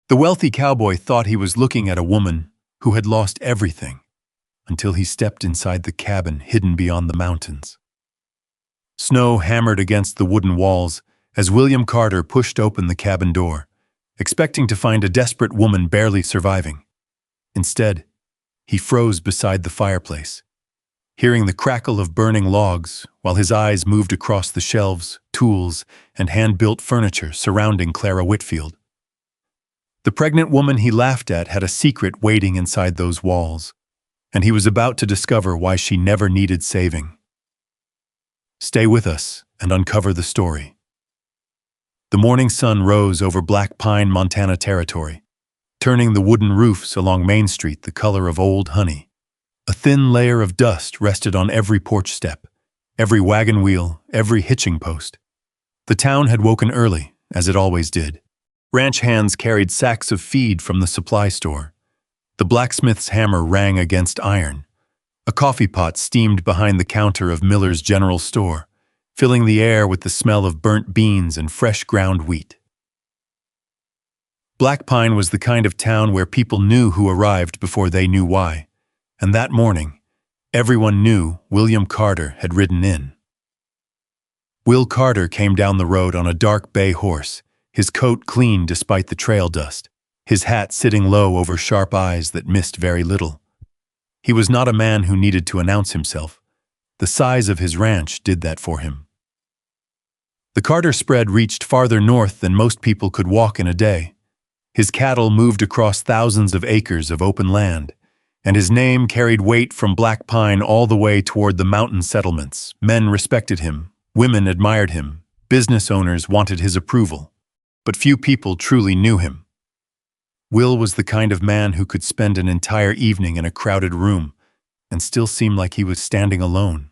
The wealthy cowboy thought he was looking at a woman who had lost everything until he stepped inside the cabin hidden beyond the mountains. Snow hammered against the wooden walls as William Carter pushed open the cabin door, expecting to find a desperate woman barely surviving. Instead, he froze beside the fireplace, hearing the crackle of burning logs while his eyes moved across the shelves, tools, and hand-built furniture surrounding Clara Whitfield. The pregnant woman he laughed at had a secret waiting inside those walls, and he was about to discover why she never needed saving. Stay with us and uncover the story. The morning sun rose over Black Pine, Montana territory, turning the wooden roofs along Main Street the color of old honey. A thin layer of dust rested on every porch step, every wagon wheel, every hitching post. The town had woken early, as it always did. Ranch hands carried sacks of feed from the supply store. The blacksmith's hammer rang against iron. A coffee pot steamed behind the counter of Miller's General Store, filling the air with the smell of burnt beans and fresh ground wheat. Black Pine was the kind of town where people knew who arrived before they knew why, and that morning, everyone knew William Carter had ridden in. Will Carter came down the road on a dark bay horse, his coat clean despite the trail dust, his hat sitting low over sharp eyes that missed very little. He was not a man who needed to announce himself. The size of his ranch did that for him. The Carter spread reached farther north than most people could walk in a day. His cattle moved across thousands of acres of open land, and his name carried weight from Black Pine all the way toward the mountain settlements. Men respected him, women admired him, business owners wanted his approval. But few people truly knew him. Will was the kind of man who could spend an entire evening in a crowded room and still seem like he was standing alone.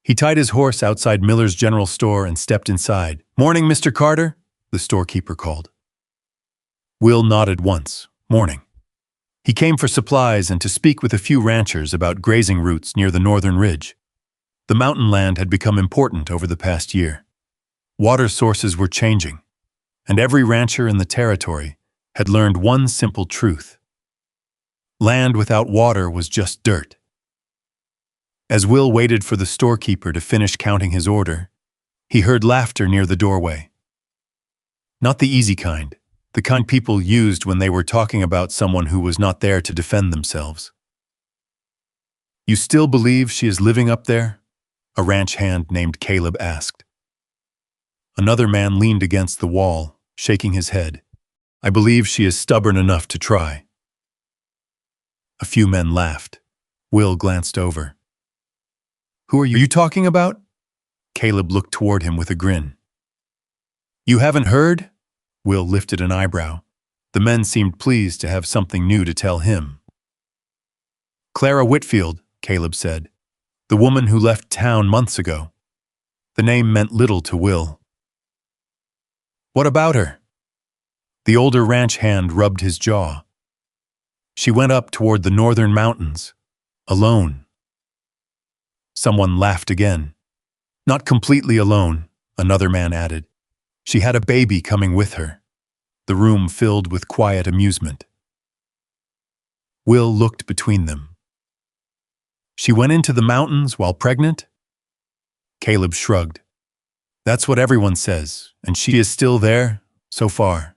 He tied his horse outside Miller's General Store and stepped inside. "Morning, Mr. Carter," the storekeeper called. Will nodded once. "Morning." He came for supplies and to speak with a few ranchers about grazing routes near the northern ridge. The mountain land had become important over the past year. Water sources were changing, and every rancher in the territory had learned one simple truth. Land without water was just dirt. As Will waited for the storekeeper to finish counting his order, he heard laughter near the doorway. Not the easy kind, the kind people used when they were talking about someone who was not there to defend themselves. "You still believe she is living up there?" a ranch hand named Caleb asked. Another man leaned against the wall, shaking his head. "I believe she is stubborn enough to try." A few men laughed. Will glanced over. "Who are you talking about?" Caleb looked toward him with a grin. "You haven't heard?" Will lifted an eyebrow. The men seemed pleased to have something new to tell him. "Clara Whitfield," Caleb said. "The woman who left town months ago." The name meant little to Will. "What about her?" The older ranch hand rubbed his jaw. "She went up toward the northern mountains, alone." Someone laughed again. "Not completely alone," another man added. "She had a baby coming with her." The room filled with quiet amusement. Will looked between them. "She went into the mountains while pregnant?" Caleb shrugged. "That's what everyone says, and she is still there, so far."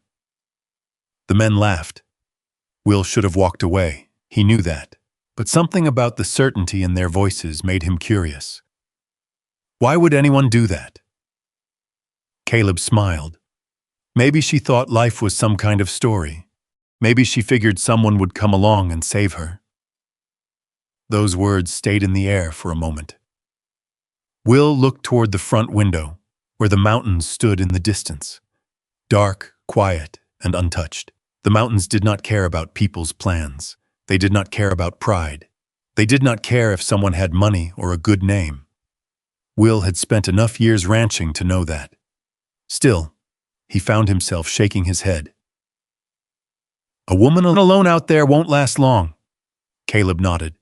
The men laughed. Will should have walked away, he knew that, but something about the certainty in their voices made him curious. Why would anyone do that? Caleb smiled. Maybe she thought life was some kind of story. Maybe she figured someone would come along and save her. Those words stayed in the air for a moment. Will looked toward the front window, where the mountains stood in the distance. Dark, quiet, and untouched. The mountains did not care about people's plans. They did not care about pride. They did not care if someone had money or a good name. Will had spent enough years ranching to know that. Still, he found himself shaking his head. "A woman alone out there won't last long." Caleb nodded.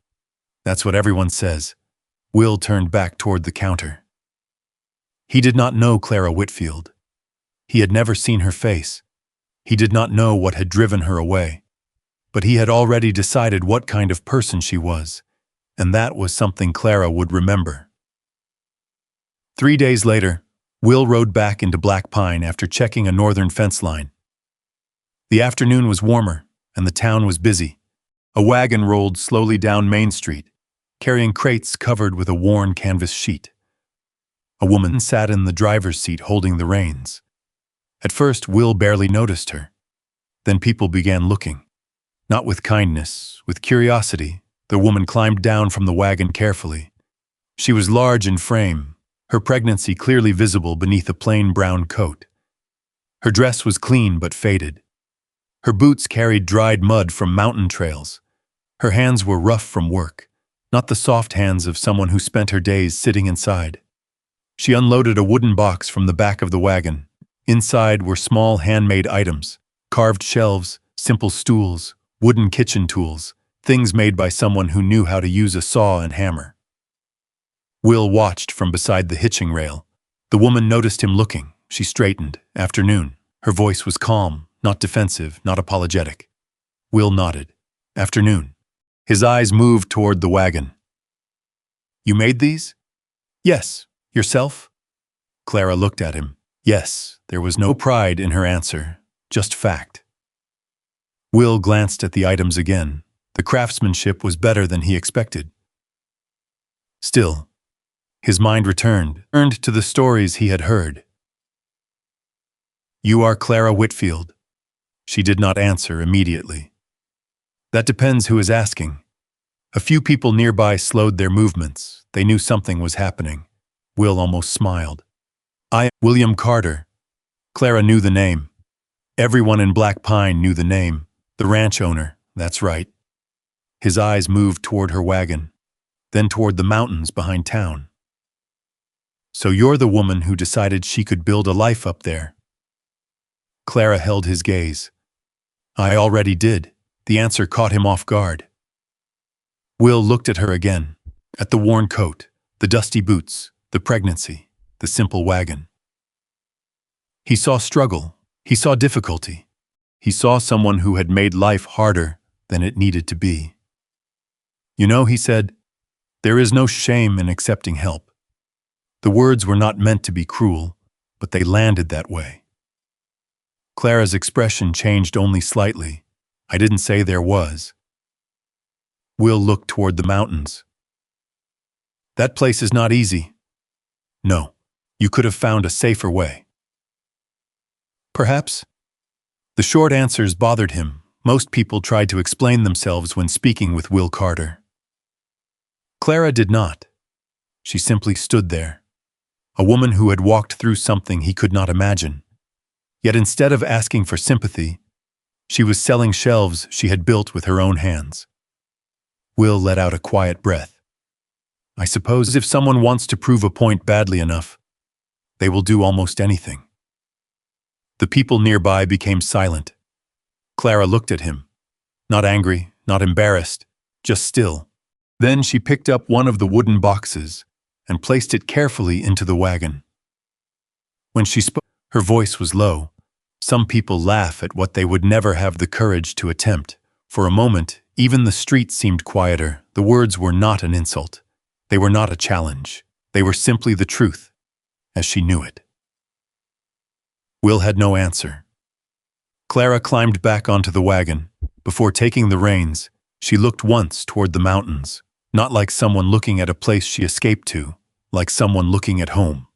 "That's what everyone says." Will turned back toward the counter. He did not know Clara Whitfield. He had never seen her face, He did not know what had driven her away, but he had already decided what kind of person she was, and that was something Clara would remember. 3 days later, Will rode back into Black Pine after checking a northern fence line. The afternoon was warmer, and the town was busy. A wagon rolled slowly down Main Street, carrying crates covered with a worn canvas sheet. A woman sat in the driver's seat holding the reins. At first, Will barely noticed her. Then people began looking. Not with kindness, with curiosity. The woman climbed down from the wagon carefully. She was large in frame, her pregnancy clearly visible beneath a plain brown coat. Her dress was clean but faded. Her boots carried dried mud from mountain trails. Her hands were rough from work, not the soft hands of someone who spent her days sitting inside. She unloaded a wooden box from the back of the wagon. Inside were small handmade items, carved shelves, simple stools, wooden kitchen tools, things made by someone who knew how to use a saw and hammer. Will watched from beside the hitching rail. The woman noticed him looking. She straightened. Afternoon. Her voice was calm, not defensive, not apologetic. Will nodded. Afternoon. His eyes moved toward the wagon. You made these? Yes. Yourself? Clara looked at him. Yes. There was no pride in her answer, just fact. Will glanced at the items again. The craftsmanship was better than he expected. Still, his mind returned to the stories he had heard. You are Clara Whitfield. She did not answer immediately. That depends who is asking. A few people nearby slowed their movements. They knew something was happening. Will almost smiled. I am William Carter. Clara knew the name. Everyone in Black Pine knew the name. The ranch owner, that's right. His eyes moved toward her wagon, then toward the mountains behind town. So you're the woman who decided she could build a life up there. Clara held his gaze. I already did. The answer caught him off guard. Will looked at her again, at the worn coat, the dusty boots, the pregnancy, the simple wagon. He saw struggle. He saw difficulty. He saw someone who had made life harder than it needed to be. You know, he said, there is no shame in accepting help. The words were not meant to be cruel, but they landed that way. Clara's expression changed only slightly. I didn't say there was. Will looked toward the mountains. That place is not easy. No, you could have found a safer way. Perhaps. The short answers bothered him. Most people tried to explain themselves when speaking with Will Carter. Clara did not. She simply stood there. A woman who had walked through something he could not imagine. Yet instead of asking for sympathy, she was selling shelves she had built with her own hands. Will let out a quiet breath. I suppose if someone wants to prove a point badly enough, they will do almost anything. The people nearby became silent. Clara looked at him. Not angry, not embarrassed, just still. Then she picked up one of the wooden boxes and placed it carefully into the wagon. When she spoke, her voice was low. Some people laugh at what they would never have the courage to attempt. For a moment, even the street seemed quieter. The words were not an insult. They were not a challenge. They were simply the truth, as she knew it. Will had no answer. Clara climbed back onto the wagon. Before taking the reins, she looked once toward the mountains, not like someone looking at a place she escaped to, like someone looking at home.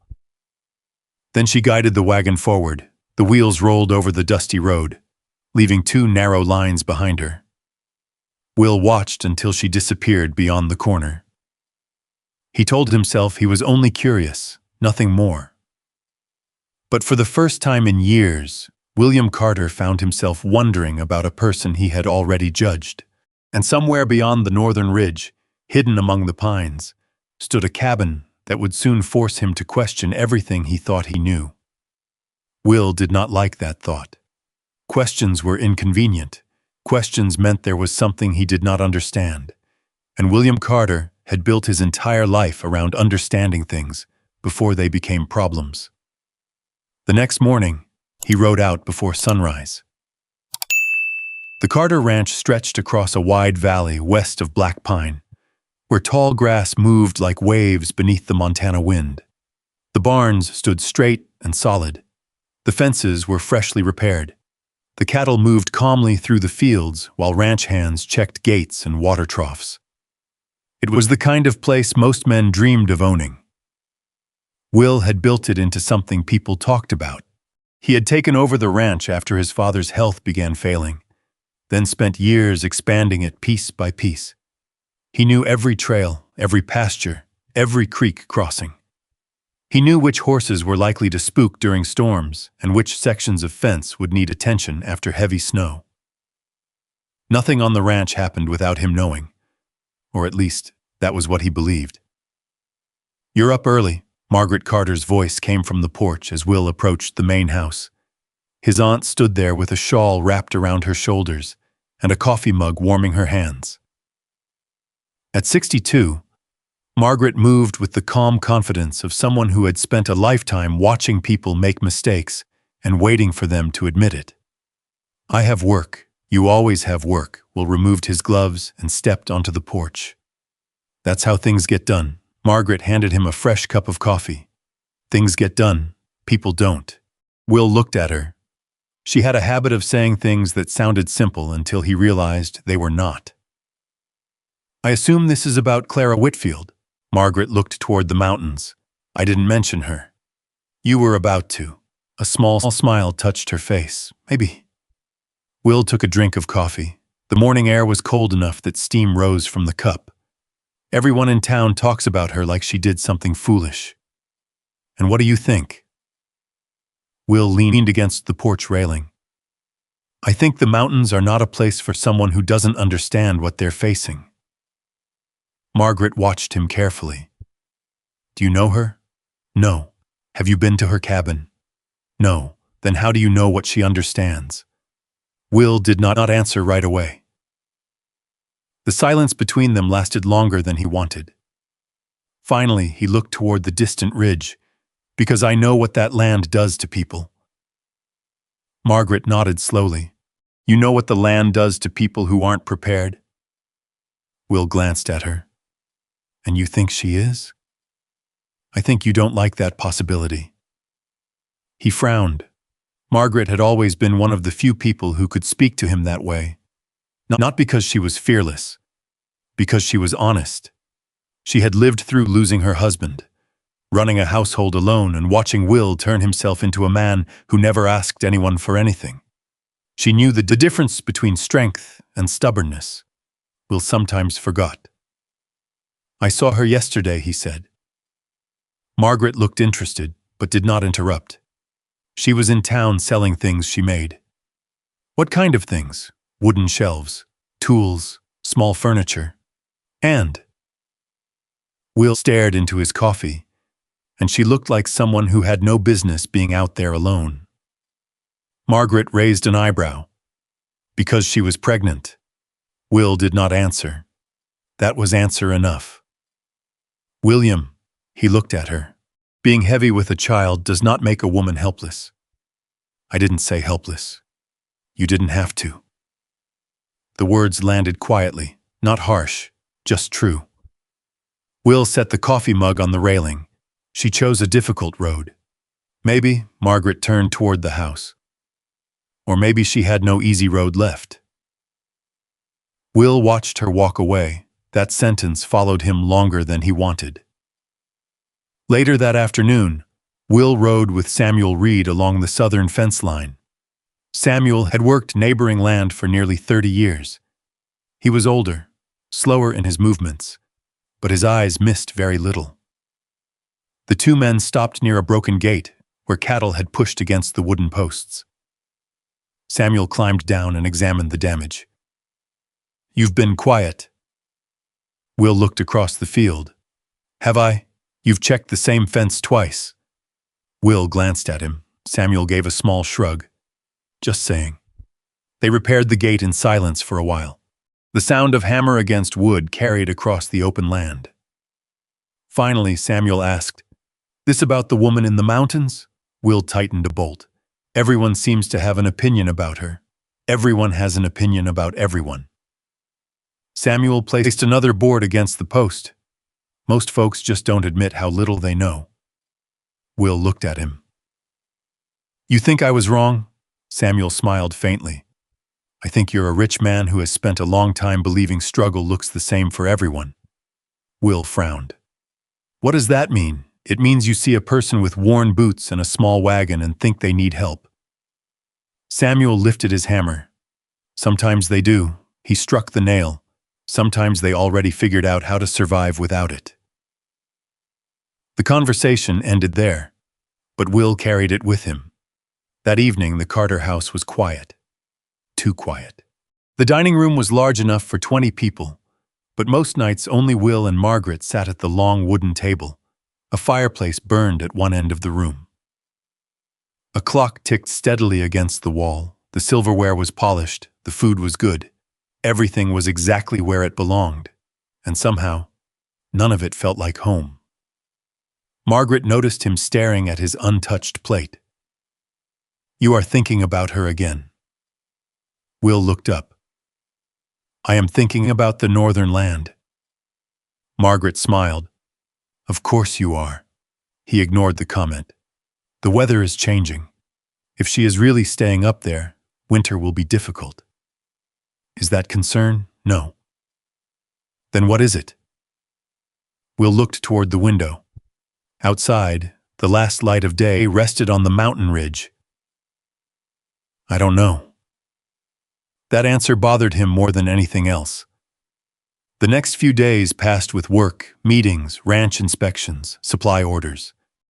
Then she guided the wagon forward. The wheels rolled over the dusty road, leaving 2 narrow lines behind her. Will watched until she disappeared beyond the corner. He told himself he was only curious, nothing more. But for the first time in years, William Carter found himself wondering about a person he had already judged. And somewhere beyond the northern ridge, hidden among the pines, stood a cabin that would soon force him to question everything he thought he knew. Will did not like that thought. Questions were inconvenient. Questions meant there was something he did not understand. And William Carter had built his entire life around understanding things before they became problems. The next morning, he rode out before sunrise. The Carter Ranch stretched across a wide valley west of Black Pine, where tall grass moved like waves beneath the Montana wind. The barns stood straight and solid. The fences were freshly repaired. The cattle moved calmly through the fields while ranch hands checked gates and water troughs. It was the kind of place most men dreamed of owning. Will had built it into something people talked about. He had taken over the ranch after his father's health began failing, then spent years expanding it piece by piece. He knew every trail, every pasture, every creek crossing. He knew which horses were likely to spook during storms and which sections of fence would need attention after heavy snow. Nothing on the ranch happened without him knowing, or at least that was what he believed. "You're up early," Margaret Carter's voice came from the porch as Will approached the main house. His aunt stood there with a shawl wrapped around her shoulders and a coffee mug warming her hands. At 62, Margaret moved with the calm confidence of someone who had spent a lifetime watching people make mistakes and waiting for them to admit it. "I have work. You always have work." Will removed his gloves and stepped onto the porch. "That's how things get done." Margaret handed him a fresh cup of coffee. "Things get done. People don't." Will looked at her. She had a habit of saying things that sounded simple until he realized they were not. "I assume this is about Clara Whitfield." Margaret looked toward the mountains. "I didn't mention her." "You were about to." A small smile touched her face. "Maybe." Will took a drink of coffee. The morning air was cold enough that steam rose from the cup. Everyone in town talks about her like she did something foolish. "And what do you think?" Will leaned against the porch railing. "I think the mountains are not a place for someone who doesn't understand what they're facing." Margaret watched him carefully. "Do you know her?" "No." "Have you been to her cabin?" "No." "Then how do you know what she understands?" Will did not answer right away. The silence between them lasted longer than he wanted. Finally, he looked toward the distant ridge. "Because I know what that land does to people." Margaret nodded slowly. "You know what the land does to people who aren't prepared?" Will glanced at her. "And you think she is?" "I think you don't like that possibility." He frowned. Margaret had always been one of the few people who could speak to him that way. Not because she was fearless, because she was honest. She had lived through losing her husband, running a household alone, and watching Will turn himself into a man who never asked anyone for anything. She knew the difference between strength and stubbornness. Will sometimes forgot. "I saw her yesterday," he said. Margaret looked interested, but did not interrupt. She was in town selling things she made. "What kind of things?" "Wooden shelves, tools, small furniture, and..." Will stared into his coffee, and she looked like someone who had no business being out there alone. Margaret raised an eyebrow. "Because she was pregnant." Will did not answer. That was answer enough. "William," he looked at her. "Being heavy with a child does not make a woman helpless." "I didn't say helpless. You didn't have to." The words landed quietly, not harsh, just true. Will set the coffee mug on the railing. She chose a difficult road. Maybe Margaret turned toward the house. Or maybe she had no easy road left. Will watched her walk away. That sentence followed him longer than he wanted. Later that afternoon, Will rode with Samuel Reed along the southern fence line. Samuel had worked neighboring land for nearly 30 years. He was older, slower in his movements, but his eyes missed very little. The two men stopped near a broken gate where cattle had pushed against the wooden posts. Samuel climbed down and examined the damage. "You've been quiet." Will looked across the field. "Have I? You've checked the same fence twice." Will glanced at him. Samuel gave a small shrug. "Just saying." They repaired the gate in silence for a while. The sound of hammer against wood carried across the open land. Finally, Samuel asked, "This about the woman in the mountains?" Will tightened a bolt. "Everyone seems to have an opinion about her." Everyone has an opinion about everyone. Samuel placed another board against the post. Most folks just don't admit how little they know. Will looked at him. You think I was wrong? Samuel smiled faintly. I think you're a rich man who has spent a long time believing struggle looks the same for everyone. Will frowned. What does that mean? It means you see a person with worn boots and a small wagon and think they need help. Samuel lifted his hammer. Sometimes they do. He struck the nail. Sometimes they already figured out how to survive without it. The conversation ended there, but Will carried it with him. That evening, the Carter house was quiet. Too quiet. The dining room was large enough for 20 people, but most nights only Will and Margaret sat at the long wooden table. A fireplace burned at one end of the room. A clock ticked steadily against the wall. The silverware was polished. The food was good. Everything was exactly where it belonged. And somehow, none of it felt like home. Margaret noticed him staring at his untouched plate. You are thinking about her again. Will looked up. I am thinking about the northern land. Margaret smiled. Of course you are. He ignored the comment. The weather is changing. If she is really staying up there, winter will be difficult. Is that concern? No. Then what is it? Will looked toward the window. Outside, the last light of day rested on the mountain ridge. I don't know. That answer bothered him more than anything else. The next few days passed with work, meetings, ranch inspections, supply orders,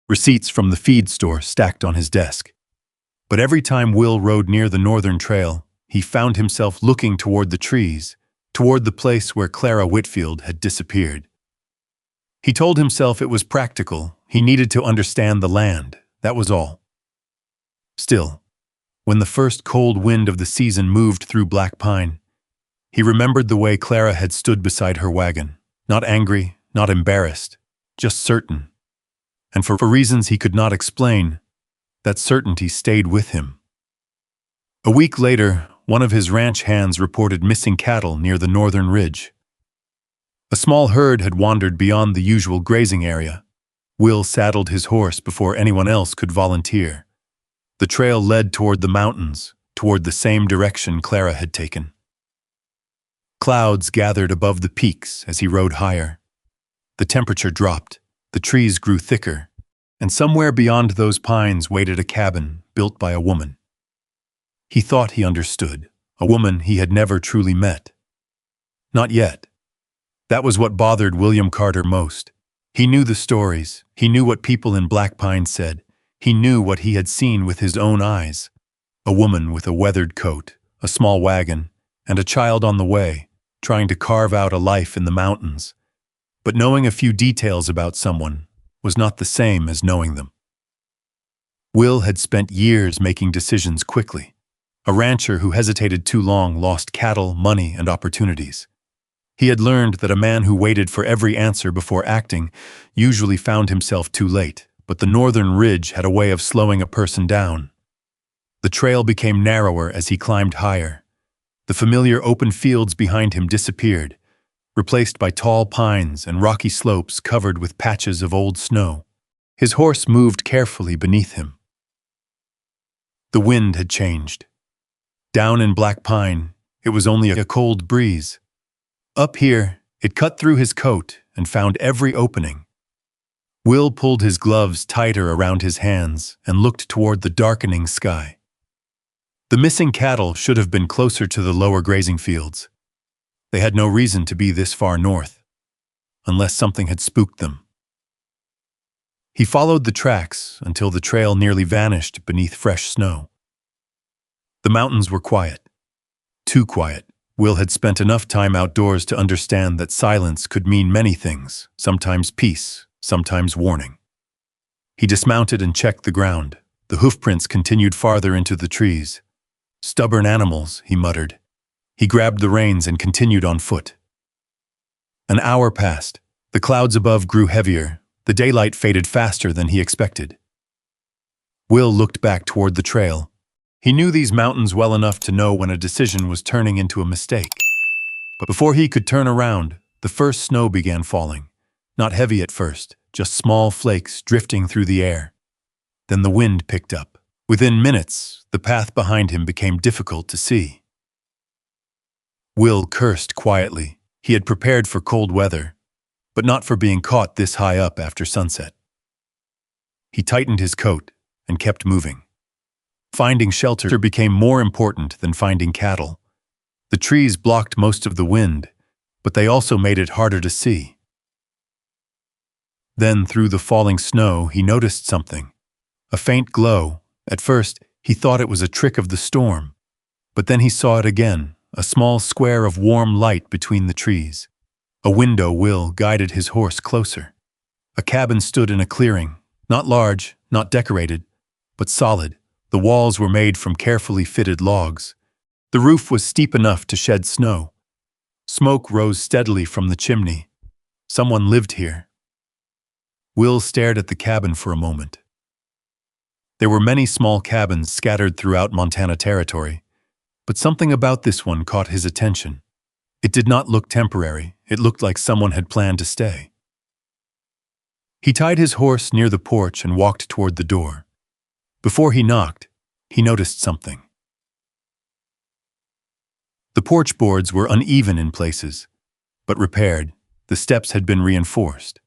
receipts from the feed store stacked on his desk. But every time Will rode near the northern trail, he found himself looking toward the trees, toward the place where Clara Whitfield had disappeared. He told himself it was practical. He needed to understand the land. That was all. Still, when the first cold wind of the season moved through Black Pine, he remembered the way Clara had stood beside her wagon, not angry, not embarrassed, just certain. And for reasons he could not explain, that certainty stayed with him. A week later, one of his ranch hands reported missing cattle near the northern ridge. A small herd had wandered beyond the usual grazing area. Will saddled his horse before anyone else could volunteer. The trail led toward the mountains, toward the same direction Clara had taken. Clouds gathered above the peaks as he rode higher. The temperature dropped, the trees grew thicker, and somewhere beyond those pines waited a cabin built by a woman. He thought he understood, a woman he had never truly met. Not yet. That was what bothered William Carter most. He knew the stories, he knew what people in Black Pine said, he knew what he had seen with his own eyes. A woman with a weathered coat, a small wagon, and a child on the way, trying to carve out a life in the mountains. But knowing a few details about someone was not the same as knowing them. Will had spent years making decisions quickly. A rancher who hesitated too long lost cattle, money, and opportunities. He had learned that a man who waited for every answer before acting usually found himself too late, but the northern ridge had a way of slowing a person down. The trail became narrower as he climbed higher. The familiar open fields behind him disappeared, replaced by tall pines and rocky slopes covered with patches of old snow. His horse moved carefully beneath him. The wind had changed. Down in Black Pine, it was only a cold breeze. Up here, it cut through his coat and found every opening. Will pulled his gloves tighter around his hands and looked toward the darkening sky. The missing cattle should have been closer to the lower grazing fields. They had no reason to be this far north, unless something had spooked them. He followed the tracks until the trail nearly vanished beneath fresh snow. The mountains were quiet. Too quiet. Will had spent enough time outdoors to understand that silence could mean many things, sometimes peace, sometimes warning. He dismounted and checked the ground. The hoofprints continued farther into the trees. Stubborn animals, he muttered. He grabbed the reins and continued on foot. An hour passed. The clouds above grew heavier. The daylight faded faster than he expected. Will looked back toward the trail. He knew these mountains well enough to know when a decision was turning into a mistake. But before he could turn around, the first snow began falling. Not heavy at first, just small flakes drifting through the air. Then the wind picked up. Within minutes, the path behind him became difficult to see. Will cursed quietly. He had prepared for cold weather, but not for being caught this high up after sunset. He tightened his coat and kept moving. Finding shelter became more important than finding cattle. The trees blocked most of the wind, but they also made it harder to see. Then, through the falling snow, he noticed something. A faint glow. At first, he thought it was a trick of the storm. But then he saw it again, a small square of warm light between the trees. A window. Will guided his horse closer. A cabin stood in a clearing, not large, not decorated, but solid. The walls were made from carefully fitted logs. The roof was steep enough to shed snow. Smoke rose steadily from the chimney. Someone lived here. Will stared at the cabin for a moment. There were many small cabins scattered throughout Montana Territory, but something about this one caught his attention. It did not look temporary. It looked like someone had planned to stay. He tied his horse near the porch and walked toward the door. Before he knocked, he noticed something. The porch boards were uneven in places, but repaired. The steps had been reinforced.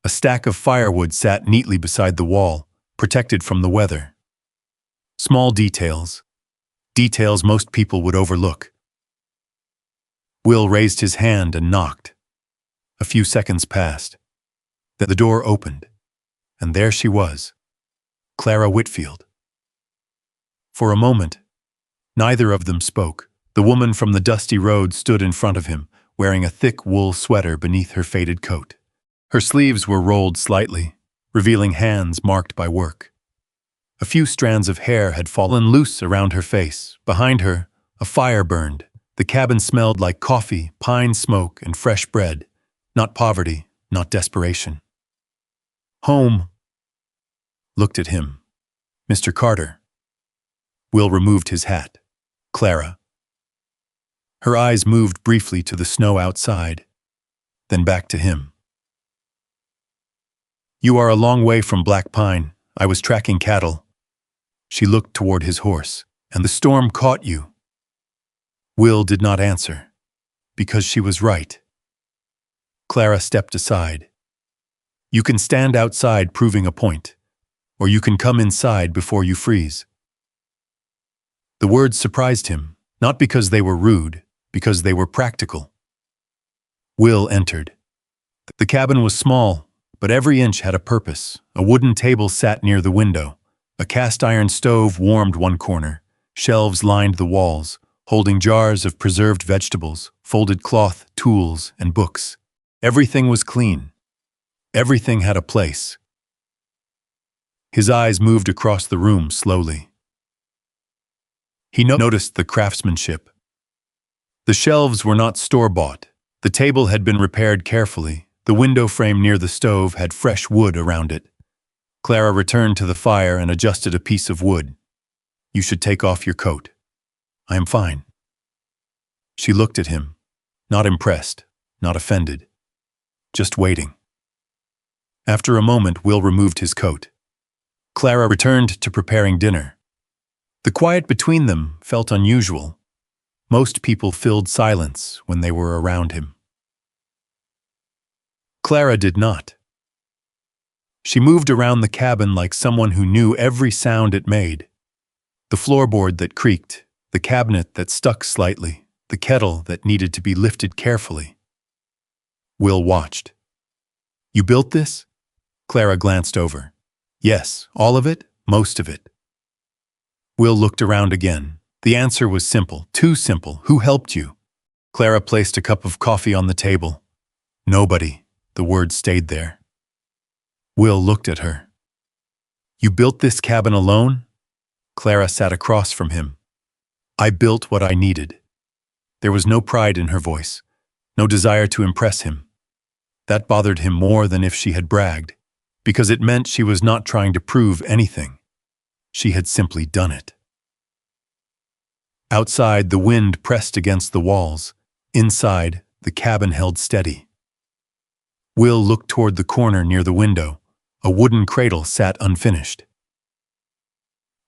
A stack of firewood sat neatly beside the wall, protected from the weather. Small details. Details most people would overlook. Will raised his hand and knocked. A few seconds passed. The door opened, and there she was, Clara Whitfield. For a moment, neither of them spoke. The woman from the dusty road stood in front of him, wearing a thick wool sweater beneath her faded coat. Her sleeves were rolled slightly, revealing hands marked by work. A few strands of hair had fallen loose around her face. Behind her, a fire burned. The cabin smelled like coffee, pine smoke, and fresh bread. Not poverty, not desperation. Home. Looked at him. Mr. Carter. Will removed his hat. Clara. Her eyes moved briefly to the snow outside, then back to him. You are a long way from Black Pine. I was tracking cattle. She looked toward his horse. And the storm caught you. Will did not answer, because she was right. Clara stepped aside. You can stand outside proving a point, or you can come inside before you freeze. The words surprised him, not because they were rude, because they were practical. Will entered. The cabin was small, but every inch had a purpose. A wooden table sat near the window. A cast-iron stove warmed one corner. Shelves lined the walls, holding jars of preserved vegetables, folded cloth, tools, and books. Everything was clean. Everything had a place. His eyes moved across the room slowly. He noticed the craftsmanship. The shelves were not store-bought. The table had been repaired carefully. The window frame near the stove had fresh wood around it. Clara returned to the fire and adjusted a piece of wood. You should take off your coat. I am fine. She looked at him, not impressed, not offended, just waiting. After a moment, Will removed his coat. Clara returned to preparing dinner. The quiet between them felt unusual. Most people filled silence when they were around him. Clara did not. She moved around the cabin like someone who knew every sound it made. The floorboard that creaked, the cabinet that stuck slightly, the kettle that needed to be lifted carefully. Will watched. You built this? Clara glanced over. Yes, all of it, most of it. Will looked around again. The answer was simple, too simple. Who helped you? Clara placed a cup of coffee on the table. Nobody. The word stayed there. Will looked at her. You built this cabin alone? Clara sat across from him. I built what I needed. There was no pride in her voice, no desire to impress him. That bothered him more than if she had bragged, because it meant she was not trying to prove anything. She had simply done it. Outside, the wind pressed against the walls. Inside, the cabin held steady. Will looked toward the corner near the window. A wooden cradle sat unfinished.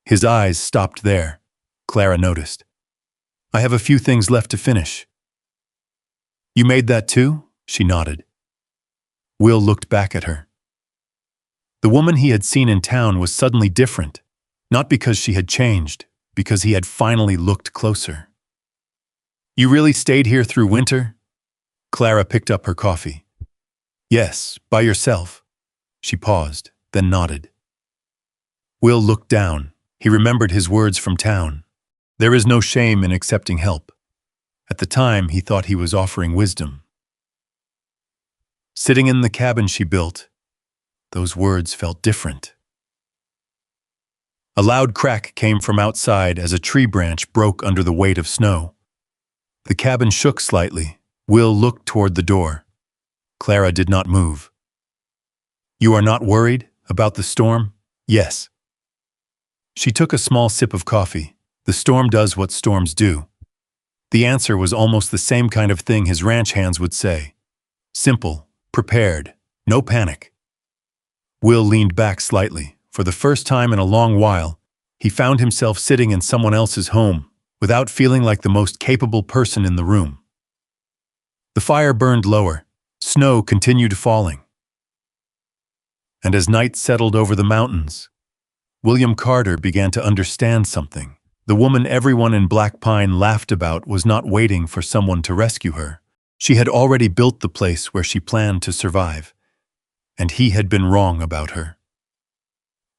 His eyes stopped there. Clara noticed. "I have a few things left to finish." "You made that too?" She nodded. Will looked back at her. The woman he had seen in town was suddenly different, not because she had changed, because he had finally looked closer. "You really stayed here through winter?" Clara picked up her coffee. "Yes, by yourself." She paused, then nodded. Will looked down. He remembered his words from town. There is no shame in accepting help. At the time, he thought he was offering wisdom. Sitting in the cabin she built, those words felt different. A loud crack came from outside as a tree branch broke under the weight of snow. The cabin shook slightly. Will looked toward the door. Clara did not move. "You are not worried about the storm?" "Yes." She took a small sip of coffee. "The storm does what storms do." The answer was almost the same kind of thing his ranch hands would say. Simple, prepared, no panic. Will leaned back slightly. For the first time in a long while, he found himself sitting in someone else's home without feeling like the most capable person in the room. The fire burned lower. Snow continued falling. And as night settled over the mountains, William Carter began to understand something. The woman everyone in Black Pine laughed about was not waiting for someone to rescue her. She had already built the place where she planned to survive, and he had been wrong about her.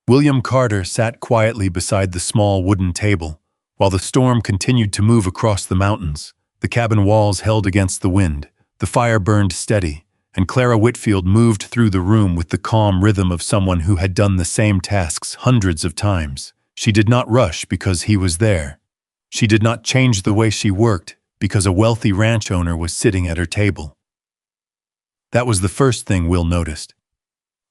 William Carter sat quietly beside the small wooden table, while the storm continued to move across the mountains. The cabin walls held against the wind, the fire burned steady, and Clara Whitfield moved through the room with the calm rhythm of someone who had done the same tasks hundreds of times. She did not rush because he was there. She did not change the way she worked because a wealthy ranch owner was sitting at her table. That was the first thing Will noticed.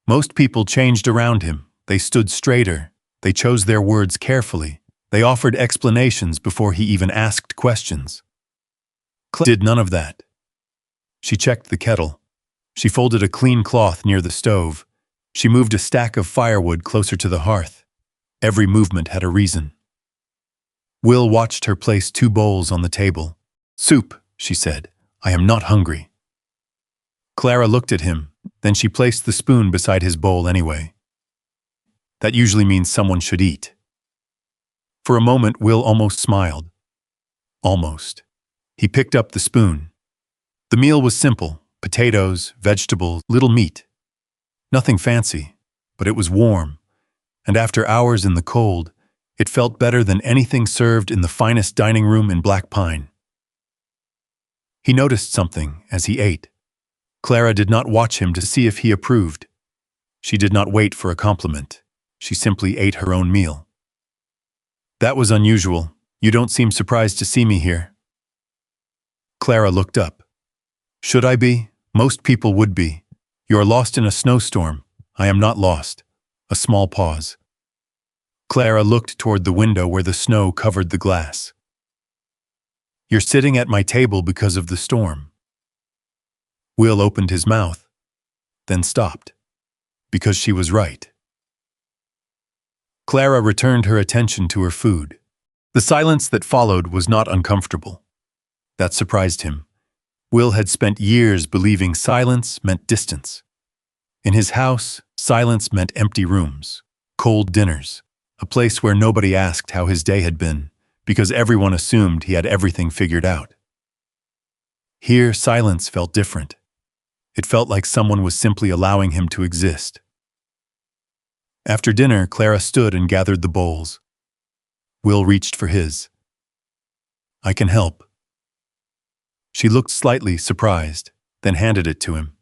Most people changed around him. They stood straighter. They chose their words carefully. They offered explanations before he even asked questions. Clara did none of that. She checked the kettle. She folded a clean cloth near the stove. She moved a stack of firewood closer to the hearth. Every movement had a reason. Will watched her place 2 bowls on the table. "Soup," she said. "I am not hungry." Clara looked at him, then she placed the spoon beside his bowl anyway. That usually means someone should eat. For a moment, Will almost smiled. Almost. He picked up the spoon. The meal was simple: potatoes, vegetables, little meat. Nothing fancy, but it was warm, and after hours in the cold, it felt better than anything served in the finest dining room in Black Pine. He noticed something as he ate. Clara did not watch him to see if he approved. She did not wait for a compliment. She simply ate her own meal. "That was unusual. You don't seem surprised to see me here." Clara looked up. "Should I be? Most people would be. You are lost in a snowstorm. I am not lost." A small pause. Clara looked toward the window where the snow covered the glass. "You're sitting at my table because of the storm." Will opened his mouth, then stopped, because she was right. Clara returned her attention to her food. The silence that followed was not uncomfortable. That surprised him. Will had spent years believing silence meant distance. In his house, silence meant empty rooms, cold dinners, a place where nobody asked how his day had been, because everyone assumed he had everything figured out. Here, silence felt different. It felt like someone was simply allowing him to exist. After dinner, Clara stood and gathered the bowls. Will reached for his. "I can help." She looked slightly surprised, then handed it to him.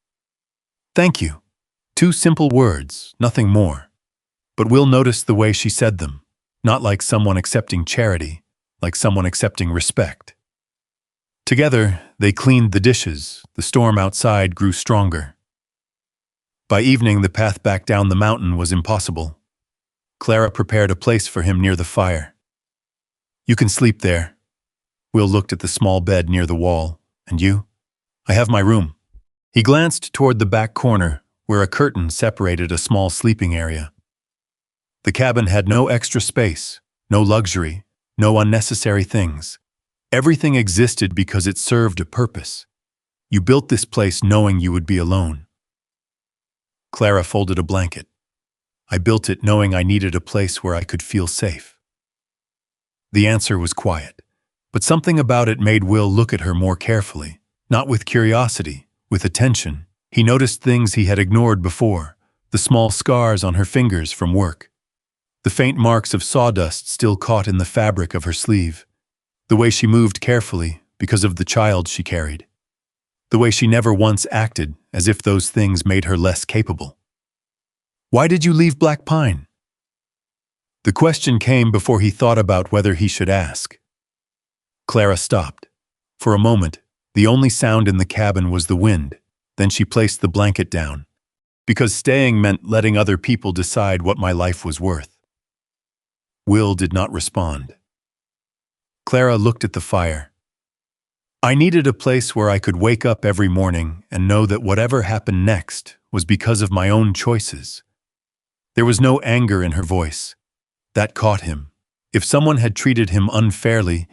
"Thank you." 2 simple words, nothing more. But Will noticed the way she said them, not like someone accepting charity, like someone accepting respect. Together, they cleaned the dishes. The storm outside grew stronger. By evening, the path back down the mountain was impossible. Clara prepared a place for him near the fire. "You can sleep there," Will looked at the small bed near the wall. And you? I have my room. He glanced toward the back corner, where a curtain separated a small sleeping area. The cabin had no extra space, no luxury, no unnecessary things. Everything existed because it served a purpose. You built this place knowing you would be alone. Clara folded a blanket. I built it knowing I needed a place where I could feel safe. The answer was quiet, but something about it made Will look at her more carefully, not with curiosity, with attention. He noticed things he had ignored before, the small scars on her fingers from work, the faint marks of sawdust still caught in the fabric of her sleeve, the way she moved carefully because of the child she carried, the way she never once acted as if those things made her less capable. Why did you leave Black Pine? The question came before he thought about whether he should ask. Clara stopped. For a moment, the only sound in the cabin was the wind. Then she placed the blanket down. Because staying meant letting other people decide what my life was worth. Will did not respond. Clara looked at the fire. I needed a place where I could wake up every morning and know that whatever happened next was because of my own choices. There was no anger in her voice. That caught him. If someone had treated him unfairly,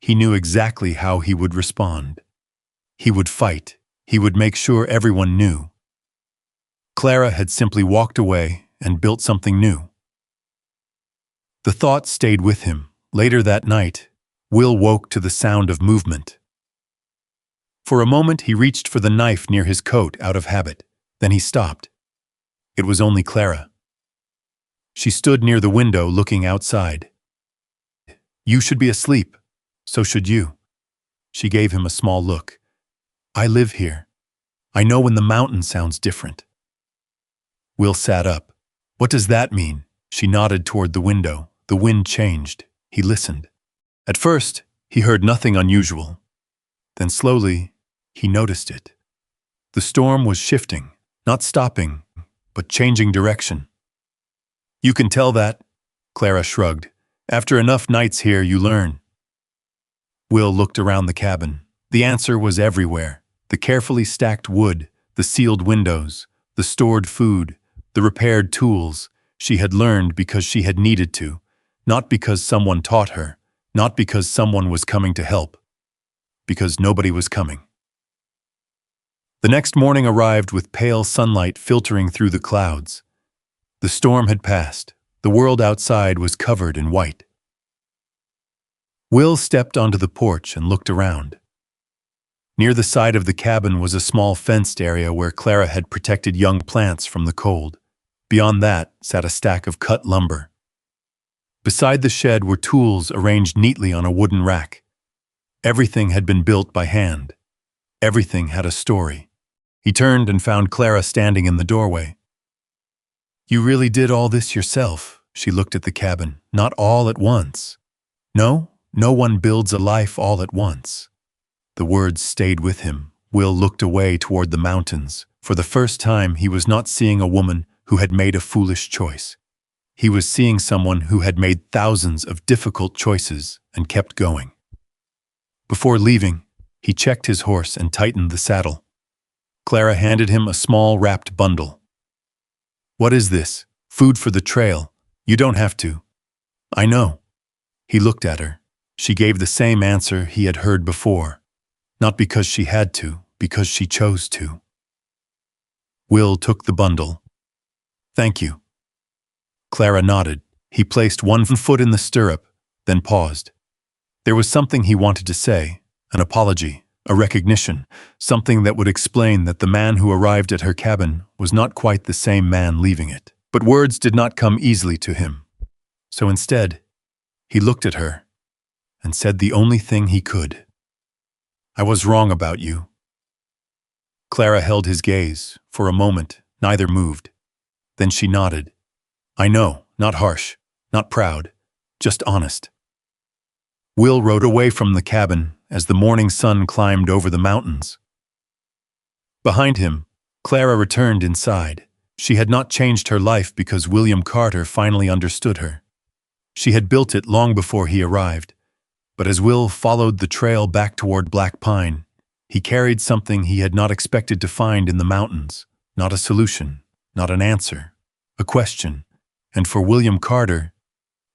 he knew exactly how he would respond. He would fight. He would make sure everyone knew. Clara had simply walked away and built something new. The thought stayed with him. Later that night, Will woke to the sound of movement. For a moment, he reached for the knife near his coat out of habit. Then he stopped. It was only Clara. She stood near the window looking outside. You should be asleep. So should you. She gave him a small look. I live here. I know when the mountain sounds different. Will sat up. What does that mean? She nodded toward the window. The wind changed. He listened. At first, he heard nothing unusual. Then slowly, he noticed it. The storm was shifting, not stopping, but changing direction. You can tell that, Clara shrugged. After enough nights here, you learn. Will looked around the cabin. The answer was everywhere. The carefully stacked wood, the sealed windows, the stored food, the repaired tools. She had learned because she had needed to, not because someone taught her, not because someone was coming to help, because nobody was coming. The next morning arrived with pale sunlight filtering through the clouds. The storm had passed. The world outside was covered in white. Will stepped onto the porch and looked around. Near the side of the cabin was a small fenced area where Clara had protected young plants from the cold. Beyond that sat a stack of cut lumber. Beside the shed were tools arranged neatly on a wooden rack. Everything had been built by hand. Everything had a story. He turned and found Clara standing in the doorway. You really did all this yourself, she looked at the cabin. Not all at once. No one builds a life all at once. The words stayed with him. Will looked away toward the mountains. For the first time, he was not seeing a woman who had made a foolish choice. He was seeing someone who had made thousands of difficult choices and kept going. Before leaving, he checked his horse and tightened the saddle. Clara handed him a small wrapped bundle. What is this? Food for the trail. You don't have to. I know. He looked at her. She gave the same answer he had heard before. Not because she had to, because she chose to. Will took the bundle. Thank you. Clara nodded. He placed one foot in the stirrup, then paused. There was something he wanted to say, an apology, a recognition, something that would explain that the man who arrived at her cabin was not quite the same man leaving it. But words did not come easily to him. So instead, he looked at her and said the only thing he could. I was wrong about you. Clara held his gaze. For a moment, neither moved. Then she nodded. I know, not harsh, not proud, just honest. Will rode away from the cabin as the morning sun climbed over the mountains. Behind him, Clara returned inside. She had not changed her life because William Carter finally understood her. She had built it long before he arrived. But as Will followed the trail back toward Black Pine, he carried something he had not expected to find in the mountains. Not a solution, not an answer, a question. And for William Carter,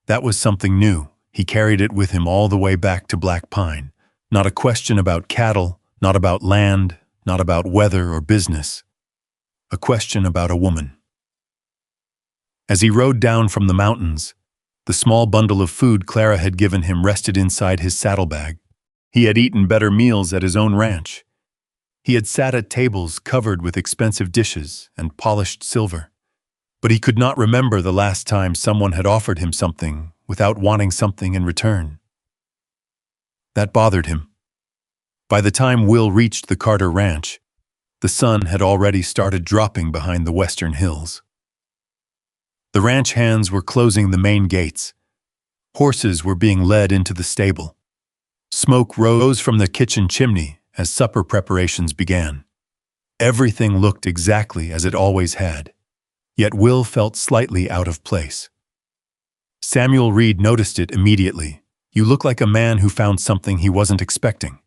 that was something new. He carried it with him all the way back to Black Pine. Not a question about cattle, not about land, not about weather or business. A question about a woman. As he rode down from the mountains, the small bundle of food Clara had given him rested inside his saddlebag. He had eaten better meals at his own ranch. He had sat at tables covered with expensive dishes and polished silver. But he could not remember the last time someone had offered him something without wanting something in return. That bothered him. By the time Will reached the Carter ranch, the sun had already started dropping behind the western hills. The ranch hands were closing the main gates. Horses were being led into the stable. Smoke rose from the kitchen chimney as supper preparations began. Everything looked exactly as it always had, yet Will felt slightly out of place. Samuel Reed noticed it immediately. "You look like a man who found something he wasn't expecting."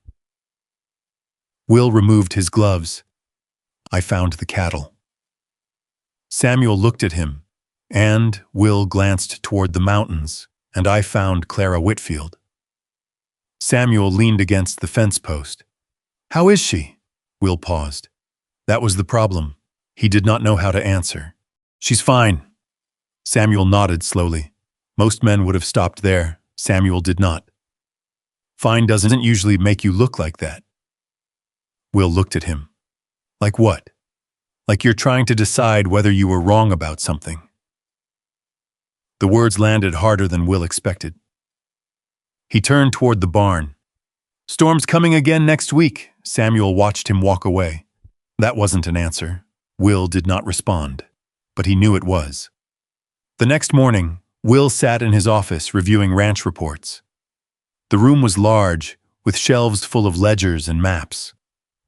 Will removed his gloves. "I found the cattle." Samuel looked at him, and Will glanced toward the mountains, "And I found Clara Whitfield." Samuel leaned against the fence post. "How is she?" Will paused. That was the problem. He did not know how to answer. "She's fine." Samuel nodded slowly. Most men would have stopped there. Samuel did not. "Fine doesn't usually make you look like that." Will looked at him. "Like what?" "Like you're trying to decide whether you were wrong about something." The words landed harder than Will expected. He turned toward the barn. "Storm's coming again next week." Samuel watched him walk away. That wasn't an answer. Will did not respond, but he knew it was. The next morning, Will sat in his office reviewing ranch reports. The room was large, with shelves full of ledgers and maps.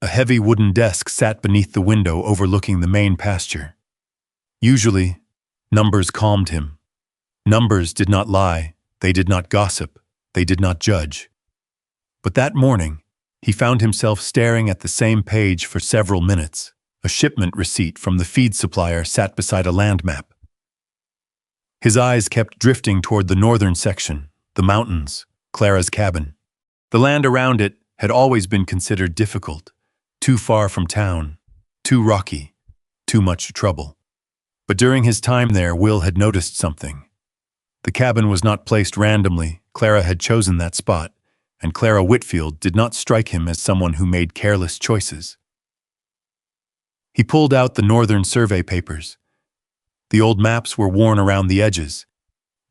A heavy wooden desk sat beneath the window overlooking the main pasture. Usually, numbers calmed him. Numbers did not lie, they did not gossip, they did not judge. But that morning, he found himself staring at the same page for several minutes. A shipment receipt from the feed supplier sat beside a land map. His eyes kept drifting toward the northern section, the mountains, Clara's cabin. The land around it had always been considered difficult, too far from town, too rocky, too much trouble. But during his time there, Will had noticed something. The cabin was not placed randomly. Clara had chosen that spot, and Clara Whitfield did not strike him as someone who made careless choices. He pulled out the northern survey papers. The old maps were worn around the edges.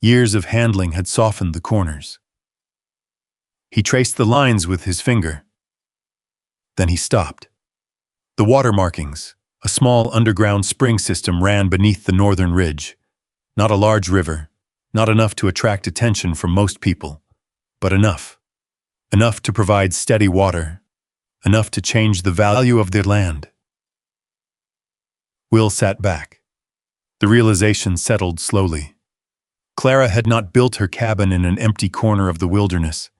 Years of handling had softened the corners. He traced the lines with his finger. Then he stopped. The water markings, a small underground spring system, ran beneath the northern ridge. Not a large river, not enough to attract attention from most people, but enough. Enough to provide steady water, enough to change the value of their land. Will sat back. The realization settled slowly. Clara had not built her cabin in an empty corner of the wilderness.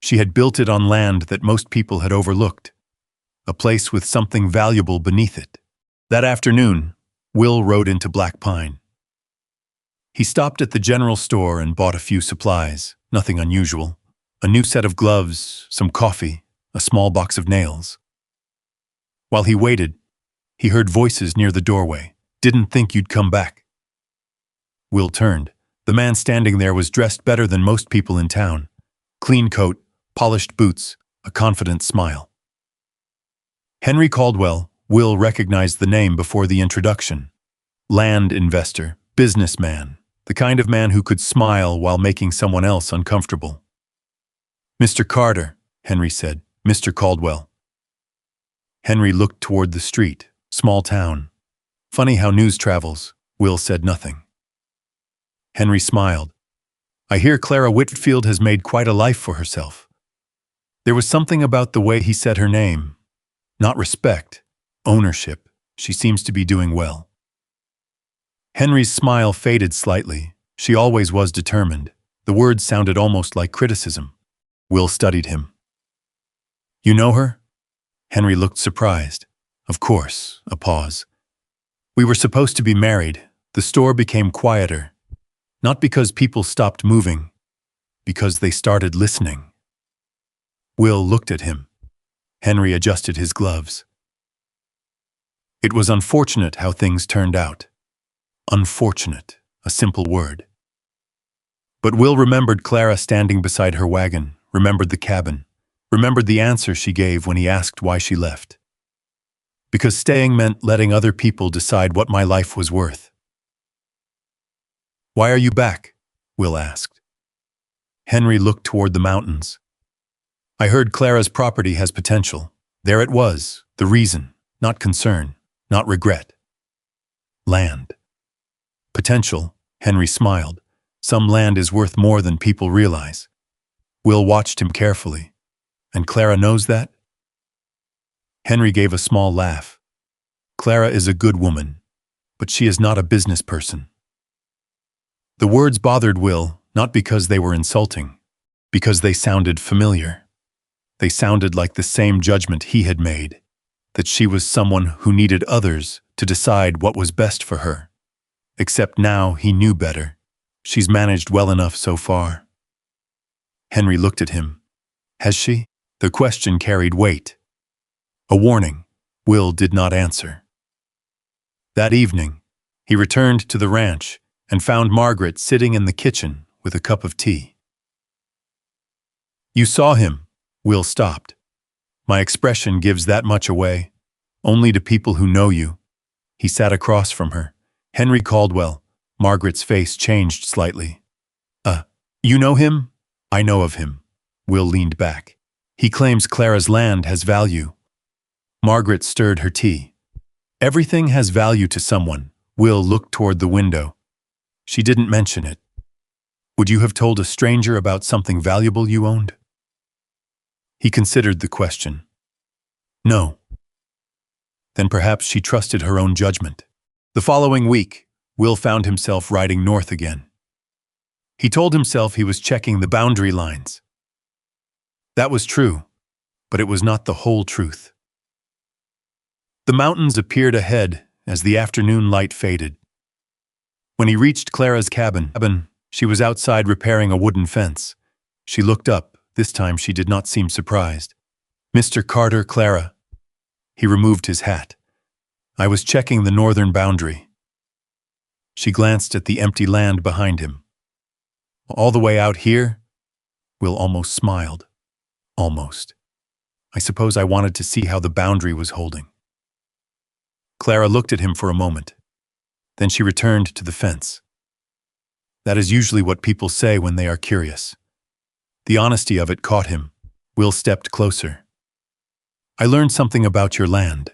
She had built it on land that most people had overlooked, a place with something valuable beneath it. That afternoon, Will rode into Black Pine. He stopped at the general store and bought a few supplies, nothing unusual. A new set of gloves, some coffee, a small box of nails. While he waited, he heard voices near the doorway. "Didn't think you'd come back." Will turned. The man standing there was dressed better than most people in town. Clean coat, polished boots, a confident smile. Henry Caldwell. Will recognized the name before the introduction. Land investor, businessman, the kind of man who could smile while making someone else uncomfortable. "Mr. Carter," Henry said. "Mr. Caldwell." Henry looked toward the street. Small town. Funny how news travels. Will said nothing. Henry smiled. "I hear Clara Whitfield has made quite a life for herself." There was something about the way he said her name. Not respect, ownership. She seems to be doing well. Henry's smile faded slightly. She always was determined. The words sounded almost like criticism. Will studied him. You know her? Henry looked surprised. Of course, a pause. We were supposed to be married. The store became quieter. Not because people stopped moving, because they started listening. Will looked at him. Henry adjusted his gloves. It was unfortunate how things turned out. Unfortunate, a simple word. But Will remembered Clara standing beside her wagon, remembered the cabin, remembered the answer she gave when he asked why she left. Because staying meant letting other people decide what my life was worth. Why are you back? Will asked. Henry looked toward the mountains. I heard Clara's property has potential. There it was, the reason, not concern, not regret. Land. Potential, Henry smiled. Some land is worth more than people realize. Will watched him carefully. And Clara knows that? Henry gave a small laugh. Clara is a good woman, but she is not a business person. The words bothered Will, not because they were insulting, because they sounded familiar. They sounded like the same judgment he had made, that she was someone who needed others to decide what was best for her. Except now he knew better. She's managed well enough so far. Henry looked at him. Has she? The question carried weight. A warning. Will did not answer. That evening, he returned to the ranch and found Margaret sitting in the kitchen with a cup of tea. You saw him. Will stopped. My expression gives that much away. Only to people who know you. He sat across from her. Henry Caldwell. Margaret's face changed slightly. You know him? I know of him. Will leaned back. He claims Clara's land has value. Margaret stirred her tea. Everything has value to someone. Will looked toward the window. She didn't mention it. Would you have told a stranger about something valuable you owned? He considered the question. No. Then perhaps she trusted her own judgment. The following week, Will found himself riding north again. He told himself he was checking the boundary lines. That was true, but it was not the whole truth. The mountains appeared ahead as the afternoon light faded. When he reached Clara's cabin, she was outside repairing a wooden fence. She looked up. This time she did not seem surprised. Mr. Carter, Clara. He removed his hat. I was checking the northern boundary. She glanced at the empty land behind him. All the way out here? Will almost smiled. Almost. I suppose I wanted to see how the boundary was holding. Clara looked at him for a moment. Then she returned to the fence. That is usually what people say when they are curious. The honesty of it caught him. Will stepped closer. I learned something about your land.